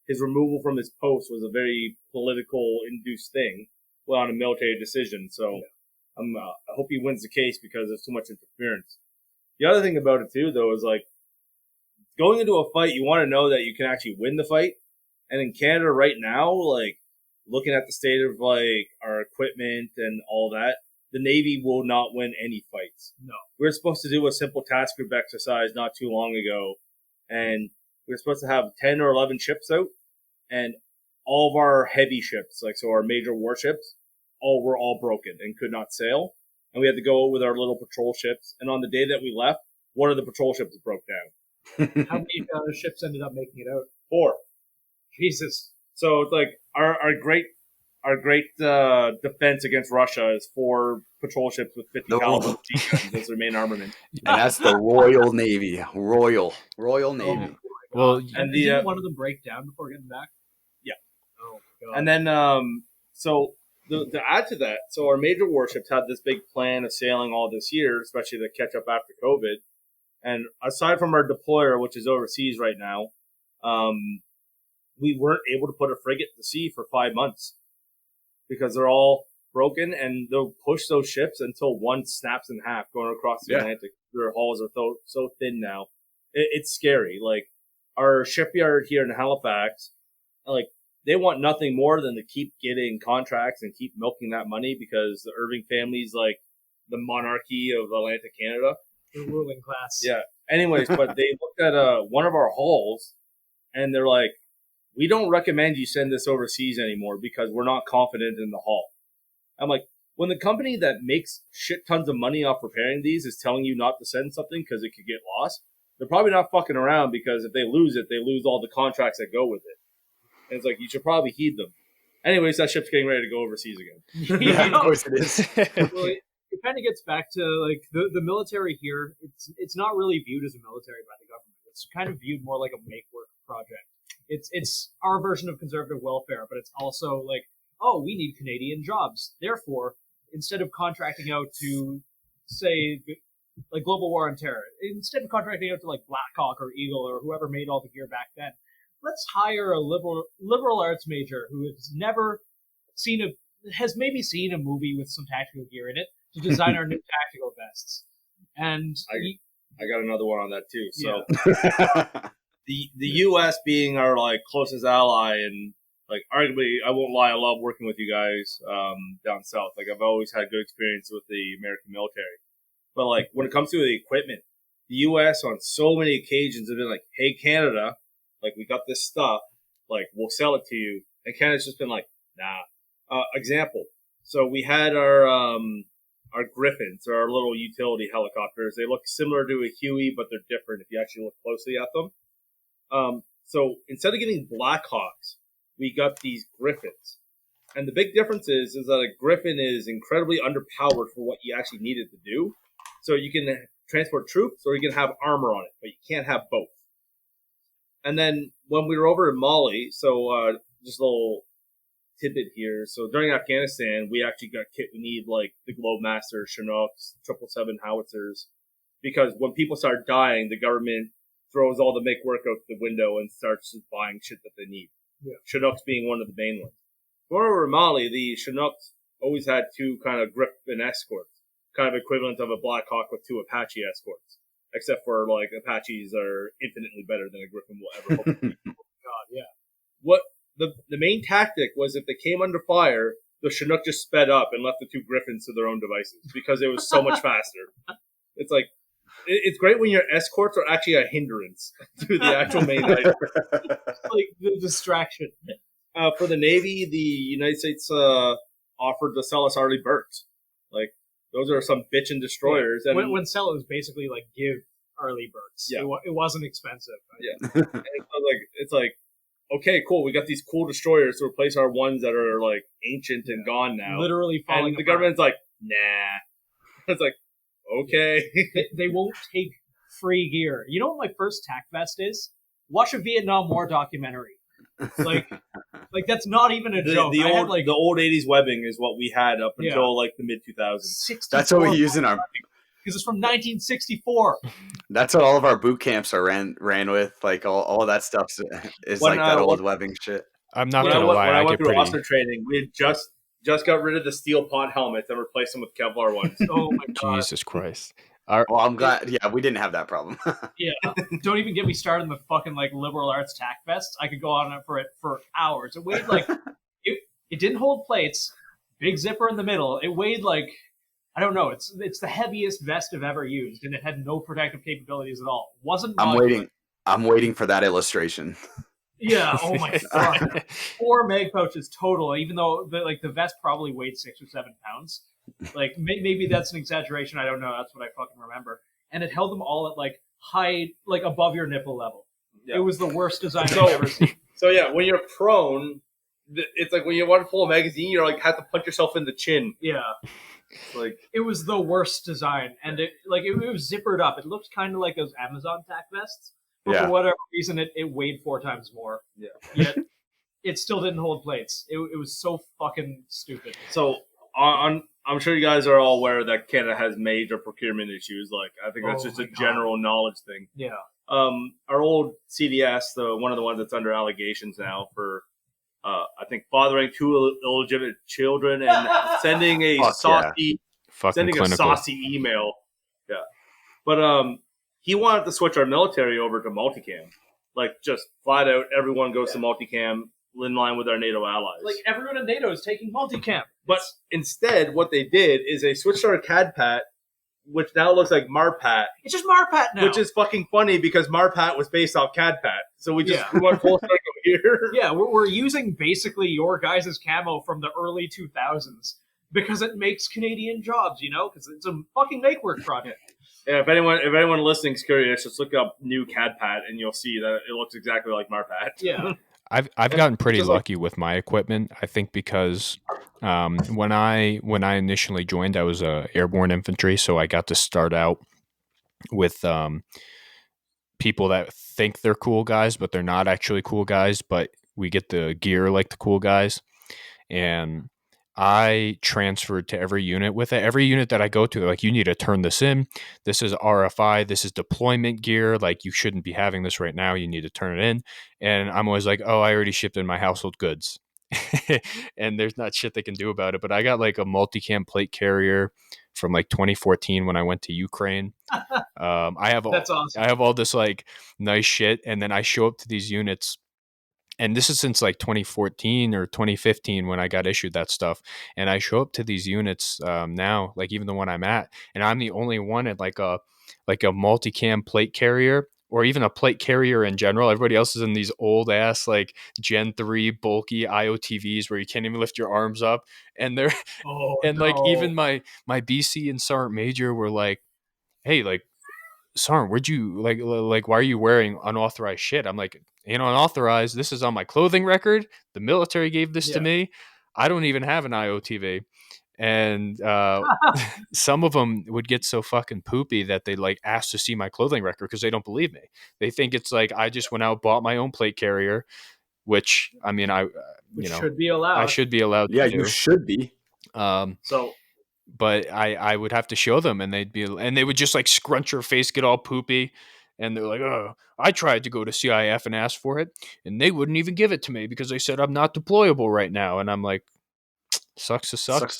his removal from his post was a very political induced thing, well, on a military decision. So I hope he wins the case, because there's too much interference. The other thing about it too, though, is like going into a fight, you want to know that you can actually win the fight. And in Canada right now, like, looking at the state of like our equipment and all that, the Navy will not win any fights. No. We were supposed to do a simple task group exercise not too long ago, and we were supposed to have 10 or 11 ships out, and all of our heavy ships, like, so our major warships, were all broken and could not sail. And we had to go with our little patrol ships. And on the day that we left, one of the patrol ships broke down. How many ships ended up making it out? 4. Jesus. So it's like our great defense against Russia is 4 patrol ships with 50 caliber guns as their main armament. And that's the Royal Navy. Royal Navy. Well, and didn't one of them break down before getting back? Yeah. Oh, God. And then, so to add to that, so our major warships had this big plan of sailing all this year, especially to catch up after COVID. And aside from our deployer, which is overseas right now, we weren't able to put a frigate to sea for 5 months because they're all broken, and they'll push those ships until one snaps in half going across the Atlantic. Their hulls are so thin now. It's scary. Like, our shipyard here in Halifax, like, they want nothing more than to keep getting contracts and keep milking that money, because the Irving family's like the monarchy of Atlantic Canada. The ruling class. Yeah. Anyways, but they looked at one of our hulls, and they're like, we don't recommend you send this overseas anymore because we're not confident in the hull. I'm like, when the company that makes shit tons of money off repairing these is telling you not to send something because it could get lost, they're probably not fucking around, because if they lose it, they lose all the contracts that go with it. And it's like, you should probably heed them. Anyways, that ship's getting ready to go overseas again. Yeah, of course it is. Well, it kind of gets back to like the military here. It's not really viewed as a military by the government. It's kind of viewed more like a make work project. It's our version of conservative welfare, but it's also like, oh, we need Canadian jobs. Therefore, instead of contracting out to, say, like Global War on Terror, instead of contracting out to like Blackhawk or Eagle or whoever made all the gear back then, let's hire a liberal arts major who has maybe seen a movie with some tactical gear in it to design our new tactical vests. And I got another one on that too. So the U.S. being our like closest ally, and like arguably, I won't lie, I love working with you guys down south. Like, I've always had good experience with the American military. But like, when it comes to the equipment, the U.S. on so many occasions have been like, "Hey, Canada, like, we got this stuff, like, we'll sell it to you." And Canada's just been like, Example. So we had our Griffins, or our little utility helicopters. They look similar to a Huey, but they're different if you actually look closely at them. So instead of getting Blackhawks, we got these Griffins. And the big difference is that a Griffin is incredibly underpowered for what you actually need it to do. So you can transport troops or you can have armor on it, but you can't have both. And then when we were over in Mali, so just a little tidbit here. So during Afghanistan, we actually got kit. We need like the Globemaster, Chinooks, 777 howitzers, because when people start dying, the government throws all the make work out the window and starts just buying shit that they need. Yeah. Chinooks being one of the main ones. When we were in Mali, the Chinooks always had two kind of Griffin escorts, kind of equivalent of a Black Hawk with two Apache escorts, except for like Apaches are infinitely better than a Griffin will ever hope to be. God, yeah. What the main tactic was, if they came under fire, the Chinook just sped up and left the two Griffins to their own devices because it was so much faster. It's like, it's great when your escorts are actually a hindrance to the actual main item. Like the distraction. For the Navy, the United States offered to sell us Arleigh Burkes. Like, those are some bitchin' destroyers. Yeah. And when sell, it was basically like give Arleigh Burkes. Yeah. It wasn't expensive. Right? Yeah. And it's like, okay, cool. We got these cool destroyers to replace our ones that are like ancient and gone now. Literally falling and the apart. government's like, nah. It's like, okay. They won't take free gear. You know what my first tack vest is? Watch a Vietnam War documentary. Like that's not even a joke. The old 80s webbing is what we had up until like the mid 2000s. That's what we use in our, because it's from 1964. That's what all of our boot camps are ran with. Like all that stuff is like that old webbing shit. I'm not gonna lie. When I went through officer training, we had just got rid of the steel pod helmets and replaced them with Kevlar ones. Oh my god! Jesus Christ. Well, I'm glad. Yeah, we didn't have that problem. Yeah, don't even get me started on the fucking like liberal arts tack vests. I could go on it for hours. It weighed like it didn't hold plates. Big zipper in the middle. It weighed like, I don't know. It's the heaviest vest I've ever used, and it had no protective capabilities at all. Wasn't. I'm waiting for that illustration. Yeah. Oh my god. 4 mag pouches total. Even though the vest probably weighed 6 or 7 pounds. Like maybe that's an exaggeration. I don't know. That's what I fucking remember. And it held them all at like high, like above your nipple level. Yeah. It was the worst design I've ever seen. So yeah, when you're prone, it's like when you want to pull a magazine, you're like have to punch yourself in the chin. Yeah. Like it was the worst design, and it was zippered up. It looked kind of like those Amazon tack vests. But for whatever reason, it weighed 4 times more. Yeah. Yet it still didn't hold plates. It was so fucking stupid. So I'm sure you guys are all aware that Canada has major procurement issues. Like, I think that's just a general knowledge thing. Yeah. Our old CDS, one of the ones that's under allegations now for, I think, fathering 2 illegitimate children and sending a saucy email. Yeah. But he wanted to switch our military over to multicam. Like, just flat out, everyone goes to multicam in line with our NATO allies. Like, everyone in NATO is taking multicam. But instead, what they did is they switched our CADPAT, which now looks like MARPAT. It's just MARPAT now. Which is fucking funny because MARPAT was based off CADPAT. So we went full circle here. Yeah, we're using basically your guys' camo from the early 2000s because it makes Canadian jobs, because it's a fucking make-work project. Yeah, if anyone listening is curious, just look up new CADPAT and you'll see that it looks exactly like MARPAT. Yeah. I've gotten pretty lucky with my equipment. I think because when I initially joined, I was airborne infantry, so I got to start out with people that think they're cool guys, but they're not actually cool guys. But we get the gear like the cool guys, and I transferred to every unit with it. Every unit that I go to, they're like, you need to turn this in. This is RFI. This is deployment gear. Like, you shouldn't be having this right now. You need to turn it in. And I'm always like, oh, I already shipped in my household goods. And there's not shit they can do about it. But I got like a multicam plate carrier from like 2014 when I went to Ukraine. That's awesome. I have all this like nice shit. And then I show up to these units. And this is since like 2014 or 2015 when I got issued that stuff. And I show up to these units now, like even the one I'm at, and I'm the only one at like a multicam plate carrier or even a plate carrier in general. Everybody else is in these old ass like Gen 3 bulky IOTVs where you can't even lift your arms up. And they're like even my BC and Sergeant Major were like, hey, like, Sergeant, where'd you like why are you wearing unauthorized shit? I'm like, ain't unauthorized. This is on my clothing record. The military gave this to me. I don't even have an IOTV. And some of them would get so fucking poopy that they like ask to see my clothing record because they don't believe me. They think it's like I just went out, bought my own plate carrier, which I mean, should be allowed. I should be allowed. Yeah, to do. you should be. But I would have to show them, and they would just like scrunch her face, get all poopy, and they're like, "Oh, I tried to go to CIF and ask for it, and they wouldn't even give it to me because they said I'm not deployable right now." And I'm like, "Sucks to suck, Sucks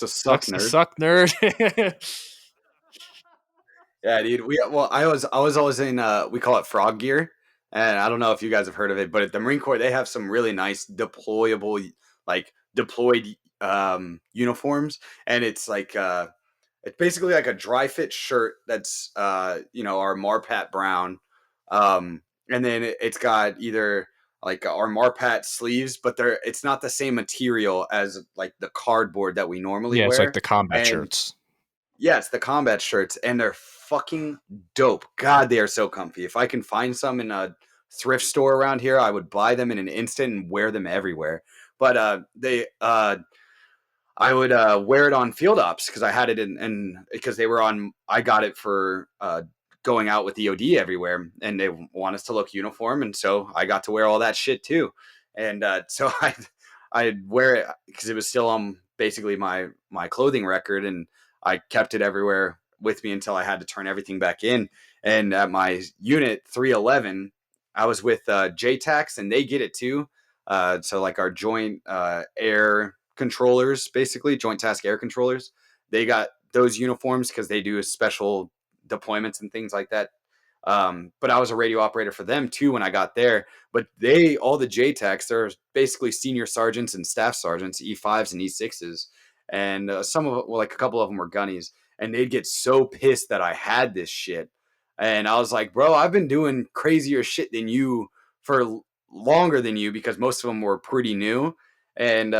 to suck, nerd." Yeah, dude. I was always in we call it frog gear, and I don't know if you guys have heard of it, but at the Marine Corps they have some really nice deployable deployed uniforms, and it's like it's basically like a dry fit shirt that's our Marpat brown, and then it's got either like our Marpat sleeves, but it's not the same material as like the cardboard that we normally wear. It's like the combat shirts. Yeah, it's the combat shirts, and they're fucking dope. God, they are so comfy. If I can find some in a thrift store around here, I would buy them in an instant and wear them everywhere. But I would wear it on field ops because I had it in because they were on. I got it for going out with EOD everywhere, and they want us to look uniform, and so I got to wear all that shit too. And so I'd wear it because it was still on basically my clothing record, and I kept it everywhere with me until I had to turn everything back in. And at my unit 311, I was with JTACs, and they get it too. So like our joint air controllers, basically joint task air controllers, they got those uniforms because they do special deployments and things like that. But I was a radio operator for them too when I got there. But all the JTACs, they're basically senior sergeants and staff sergeants, E5s and E6s. And some of like a couple of them were gunnies, and they'd get so pissed that I had this shit. And I was like, bro, I've been doing crazier shit than you for longer than you because most of them were pretty new. And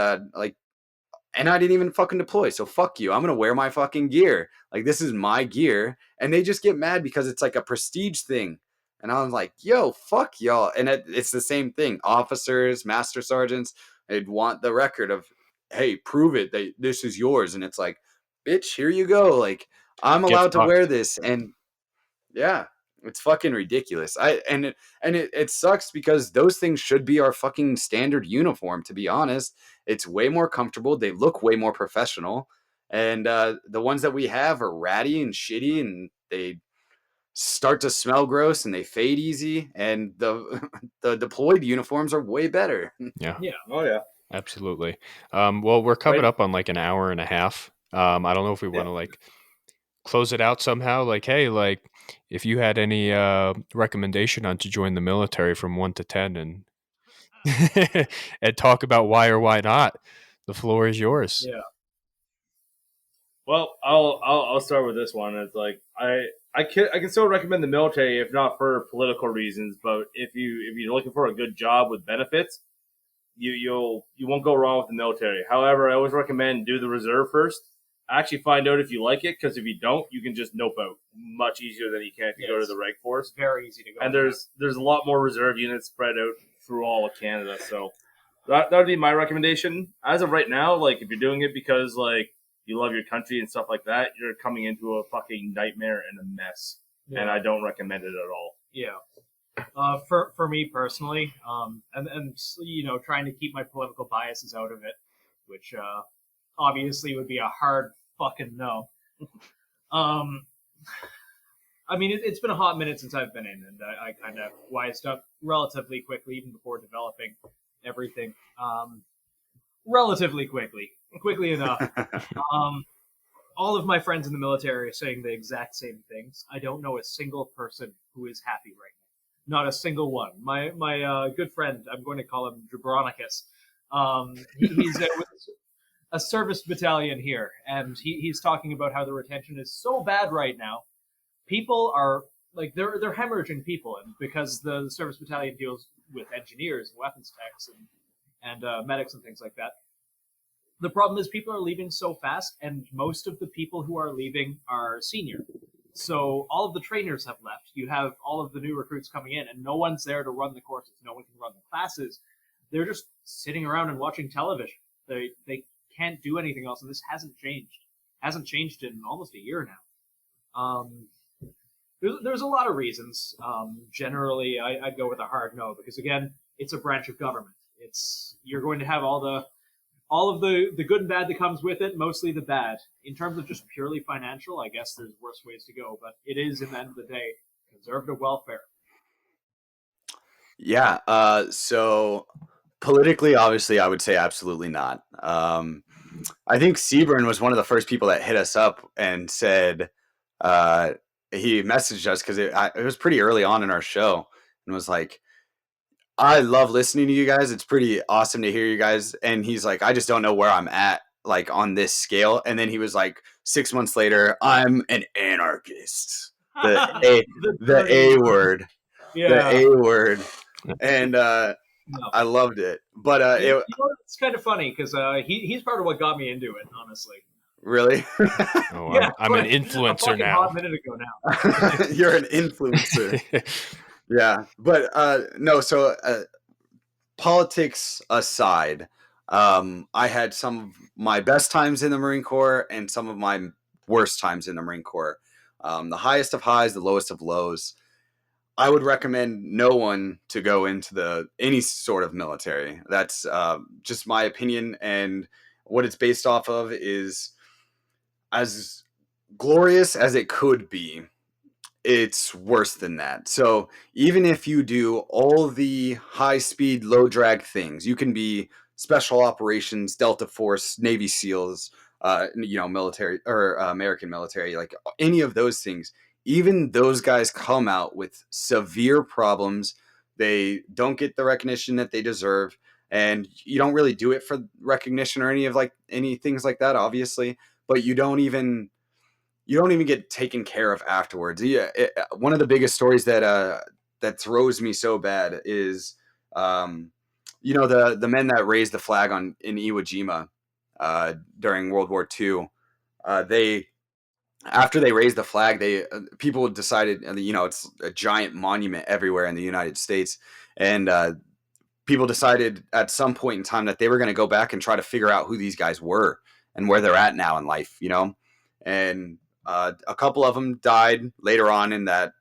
and I didn't even fucking deploy. So fuck you. I'm going to wear my fucking gear. Like, this is my gear. And they just get mad because it's like a prestige thing. And I was like, yo, fuck y'all. And it's the same thing. Officers, master sergeants, they'd want the record of, hey, prove it. This is yours. And it's like, bitch, here you go. Like, I'm allowed to wear this. And yeah, it's fucking ridiculous. It sucks because those things should be our fucking standard uniform, to be honest. It's way more comfortable. They look way more professional. And the ones that we have are ratty and shitty, and they start to smell gross and they fade easy. And the deployed uniforms are way better. Yeah. Oh yeah. Absolutely. Well, we're coming up on like an hour and a half. I don't know if we want to like close it out somehow. Like, hey, like if you had any recommendation on to join the military from 1 to 10 and and talk about why or why not, the floor is yours. Yeah. Well, I'll start with this one. It's like I can still recommend the military if not for political reasons, but if you're looking for a good job with benefits, you won't go wrong with the military. However, I always recommend do the reserve first. Actually find out if you like it, because if you don't, you can just nope out much easier than you can if you go to the reg force. Very easy to go. And there's a lot more reserve units spread out through all of Canada. So that would be my recommendation. As of right now, like if you're doing it because like you love your country and stuff like that, you're coming into a fucking nightmare and a mess. Yeah. And I don't recommend it at all. Yeah. For me personally, and trying to keep my political biases out of it, which obviously would be a hard fucking no. I mean, it's been a hot minute since I've been in, and I kind of wised up relatively quickly, even before developing everything. Relatively quickly enough. All of my friends in the military are saying the exact same things. I don't know a single person who is happy right now. Not a single one. My good friend, I'm going to call him Jabronicus. He's with a service battalion here, and he's talking about how the retention is so bad right now. People are like they're hemorrhaging people, and because the service battalion deals with engineers and weapons techs and medics and things like that. The problem is people are leaving so fast, and most of the people who are leaving are senior. So all of the trainers have left. You have all of the new recruits coming in, and no one's there to run the courses. No one can run the classes. They're just sitting around and watching television. They can't do anything else, and this hasn't changed. Hasn't changed in almost a year now. There's a lot of reasons. Generally, I'd go with a hard no, because again, it's a branch of government. You're going to have all of the good and bad that comes with it, mostly the bad. In terms of just purely financial, I guess there's worse ways to go, but it is, in the end of the day, conservative welfare. Yeah. So politically, obviously, I would say absolutely not. I think Seaburn was one of the first people that hit us up and said, he messaged us because it was pretty early on in our show and was like, I love listening to you guys. It's pretty awesome to hear you guys. And he's like, I just don't know where I'm at, like on this scale. And then he was like, 6 months later, I'm an anarchist. The A word. Yeah. The A word. And I loved it. But it's kind of funny because he's part of what got me into it, honestly. Really? Oh, yeah, I'm an influencer now. A minute ago now. You're an influencer. Yeah, but no. So politics aside, I had some of my best times in the Marine Corps and some of my worst times in the Marine Corps. The highest of highs, the lowest of lows. I would recommend no one to go into any sort of military. That's just my opinion, and what it's based off of is, as glorious as it could be, it's worse than that. So even if you do all the high speed, low drag things, you can be special operations, Delta Force, Navy SEALs, military or American military, like any of those things. Even those guys come out with severe problems. They don't get the recognition that they deserve. And you don't really do it for recognition or any things like that, obviously. But you don't even get taken care of afterwards. Yeah, one of the biggest stories that throws me so bad is, the men that raised the flag in Iwo Jima during World War II. After they raised the flag, people decided, it's a giant monument everywhere in the United States, and people decided at some point in time that they were going to go back and try to figure out who these guys were and where they're at now in life, and a couple of them died later on in the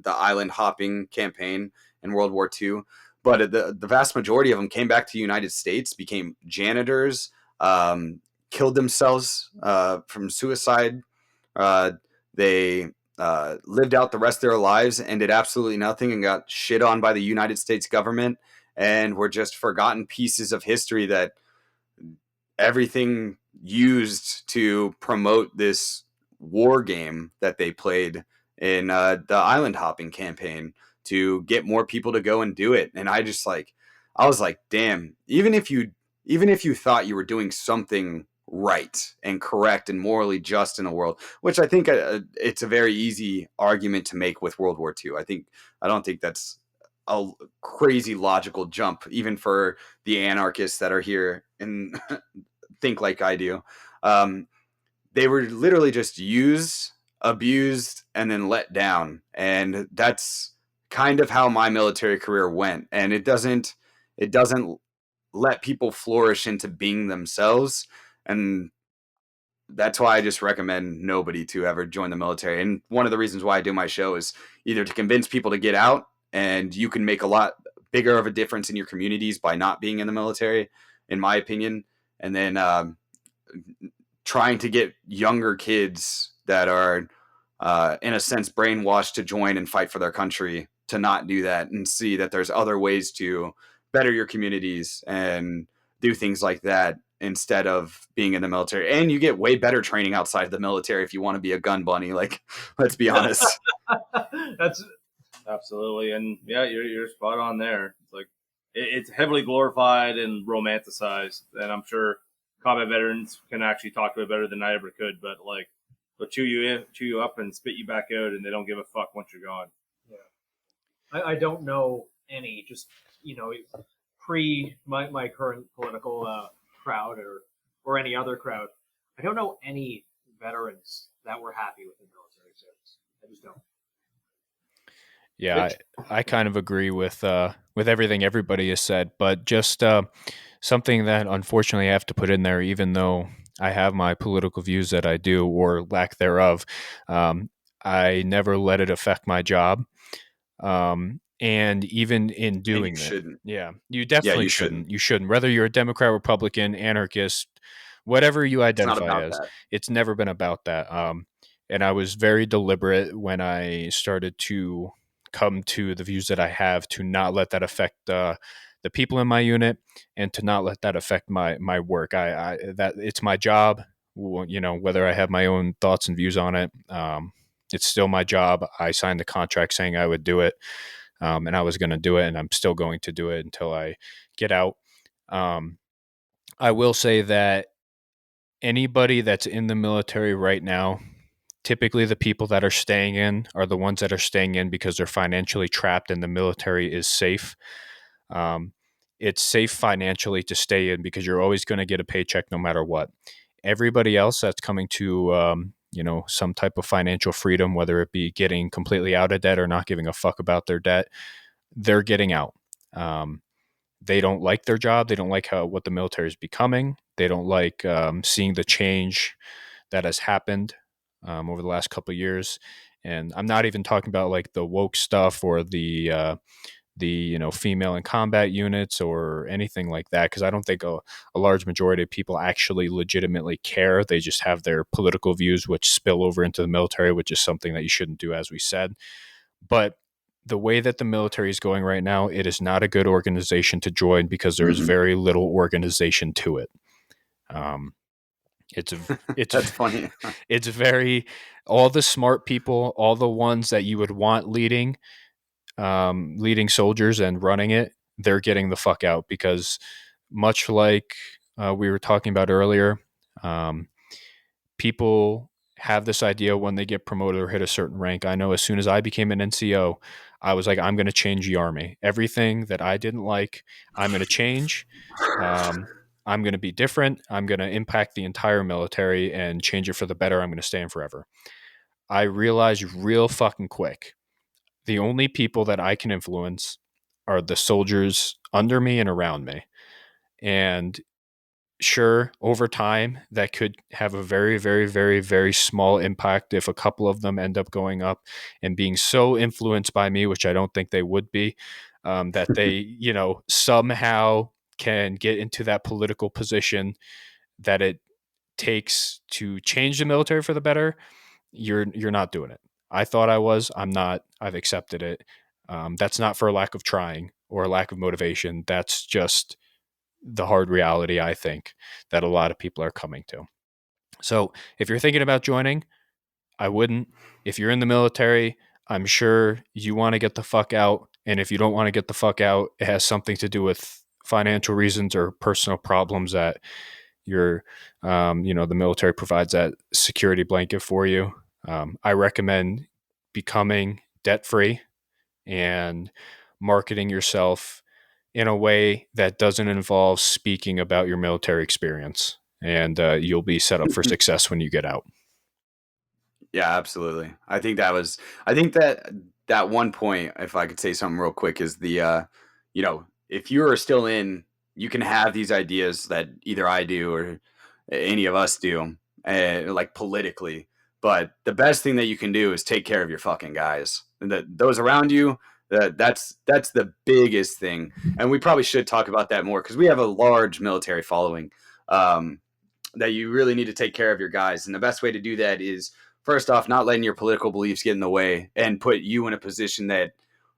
island hopping campaign in World War II. But the vast majority of them came back to the United States, became janitors, killed themselves from suicide. They lived out the rest of their lives and did absolutely nothing and got shit on by the United States government, and were just forgotten pieces of history that everything used to promote this war game that they played in the island hopping campaign to get more people to go and do it. And I was like, damn, even if you thought you were doing something right and correct and morally just in the world, which I think it's a very easy argument to make with World War II. I don't think that's a crazy logical jump, even for the anarchists that are here and think like I do. They were literally just used, abused, and then let down. And that's kind of how my military career went. And it doesn't let people flourish into being themselves. And that's why I just recommend nobody to ever join the military. And one of the reasons why I do my show is either to convince people to get out, and you can make a lot bigger of a difference in your communities by not being in the military, in my opinion. And then trying to get younger kids that are, in a sense, brainwashed to join and fight for their country to not do that, and see that there's other ways to better your communities and do things like that instead of being in the military. And you get way better training outside of the military if you want to be a gun bunny. Like, let's be honest. That's absolutely. And yeah, you're spot on there. It's like, it's heavily glorified and romanticized. And I'm sure combat veterans can actually talk to it better than I ever could. But like, They'll chew you up, and spit you back out, and they don't give a fuck once you're gone. Yeah, I don't know any. Just pre my current political crowd or any other crowd, I don't know any veterans that were happy with the military service. I just don't. Yeah, I kind of agree with everything everybody has said, but just something that unfortunately I have to put in there, even though I have my political views that I do or lack thereof, I never let it affect my job. And even in doing that, shouldn't. yeah, you definitely you shouldn't. You shouldn't. Whether you're a Democrat, Republican, anarchist, whatever you identify as, it's never been about that. And I was very deliberate when I started to come to the views that I have to not let that affect the people in my unit and to not let that affect my work. That it's my job, whether I have my own thoughts and views on it. It's still my job. I signed the contract saying I would do it. And I was going to do it, and I'm still going to do it until I get out. I will say that anybody that's in the military right now, typically the people that are staying in are the ones that are staying in because they're financially trapped and the military is safe. It's safe financially to stay in because you're always going to get a paycheck no matter what. Everybody else that's coming to some type of financial freedom, whether it be getting completely out of debt or not giving a fuck about their debt, they're getting out. They don't like their job. They don't like what the military is becoming. They don't like seeing the change that has happened over the last couple of years. And I'm not even talking about like the woke stuff or the female in combat units or anything like that, because I don't think a large majority of people actually legitimately care. They just have their political views which spill over into the military, which is something that you shouldn't do, as we said. But the way that the military is going right now, it is not a good organization to join because there is very little organization to it. It's That's funny. It's very, all the smart people, all the ones that you would want leading soldiers and running it, they're getting the fuck out because much like we were talking about earlier, people have this idea when they get promoted or hit a certain rank. I know as soon as I became an NCO, I was like, I'm going to change the Army. Everything that I didn't like, I'm going to change. I'm going to be different. I'm going to impact the entire military and change it for the better. I'm going to stay in forever. I realized real fucking quick, the only people that I can influence are the soldiers under me and around me. And sure, over time, that could have a very, very, very, very small impact if a couple of them end up going up and being so influenced by me, which I don't think they would be, that they, somehow can get into that political position that it takes to change the military for the better. You're not doing it. I thought I was. I'm not. I've accepted it. That's not for a lack of trying or a lack of motivation. That's just the hard reality, I think, that a lot of people are coming to. So if you're thinking about joining, I wouldn't. If you're in the military, I'm sure you want to get the fuck out. And if you don't want to get the fuck out, it has something to do with financial reasons or personal problems that the military provides that security blanket for you. I recommend becoming debt-free and marketing yourself in a way that doesn't involve speaking about your military experience, and you'll be set up for success when you get out. Yeah, absolutely. I think that one point, if I could say something real quick, is if you are still in, you can have these ideas that either I do or any of us do, like politically. But the best thing that you can do is take care of your fucking guys and those around you. That's the biggest thing, and we probably should talk about that more because we have a large military following. That you really need to take care of your guys, and the best way to do that is, first off, not letting your political beliefs get in the way and put you in a position that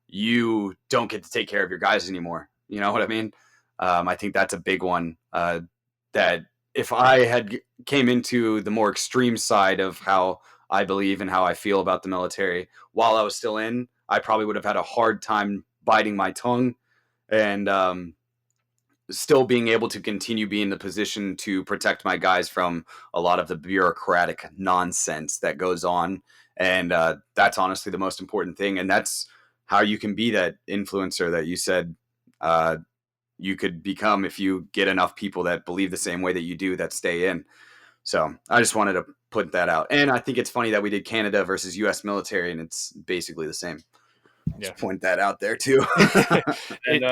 you don't get to take care of your guys anymore. You know what I mean? I think that's a big one. That if I had came into the more extreme side of how I believe and how I feel about the military while I was still in, I probably would have had a hard time biting my tongue and still being able to continue being in the position to protect my guys from a lot of the bureaucratic nonsense that goes on. And that's honestly the most important thing. And that's how you can be that influencer that you said you could become if you get enough people that believe the same way that you do that stay in. So I just wanted to put that out. And I think it's funny that we did Canada versus U.S. military, and it's basically the same. Just point that out there too. And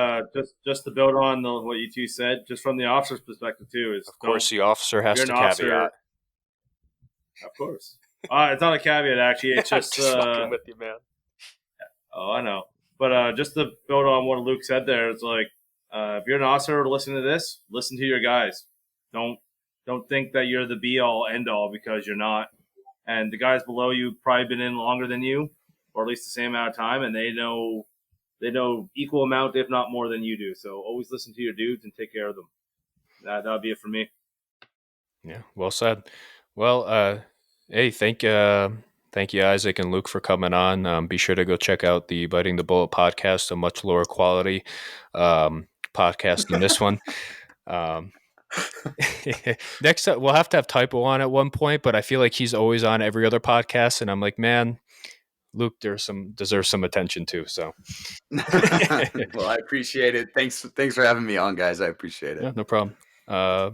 just to build on what you two said, just from the officer's perspective too, is of course the officer has to caveat. Of course, it's not a caveat actually. It's just fucking with you, man. Oh, I know. But just to build on what Luke said there, it's like if you're an officer listening to this, listen to your guys. Don't think that you're the be all end all, because you're not. And the guys below you probably been in longer than you, or at least the same amount of time, and they know equal amount, if not more than you do. So always listen to your dudes and take care of them. That'll be it for me. Yeah, well said. Well, hey, thank you, Isaac and Luke, for coming on. Be sure to go check out the Biting the Bullet podcast, a much lower quality podcast than this one. Next up, we'll have to have Typo on at one point, but I feel like he's always on every other podcast, and I'm like, man, Luke deserves some attention too. So, well, I appreciate it. Thanks for having me on, guys. I appreciate it. Yeah, no problem.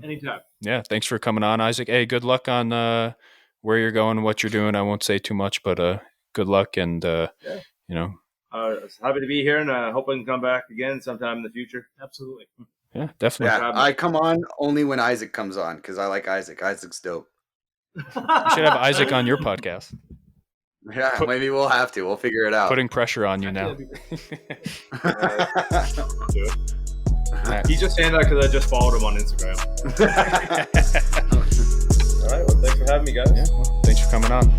Anytime. Yeah, thanks for coming on, Isaac. Hey, good luck on where you're going, what you're doing. I won't say too much, but good luck, and you know. Happy to be here, and hope I can come back again sometime in the future. Absolutely. Yeah, definitely. Yeah, I come on only when Isaac comes on, because I like Isaac. Isaac's dope. You should have Isaac on your podcast. Yeah, maybe we'll have to. We'll figure it out. Putting pressure on you now. He's just saying that because I just followed him on Instagram. All right, well, thanks for having me, guys. Yeah, well, thanks for coming on.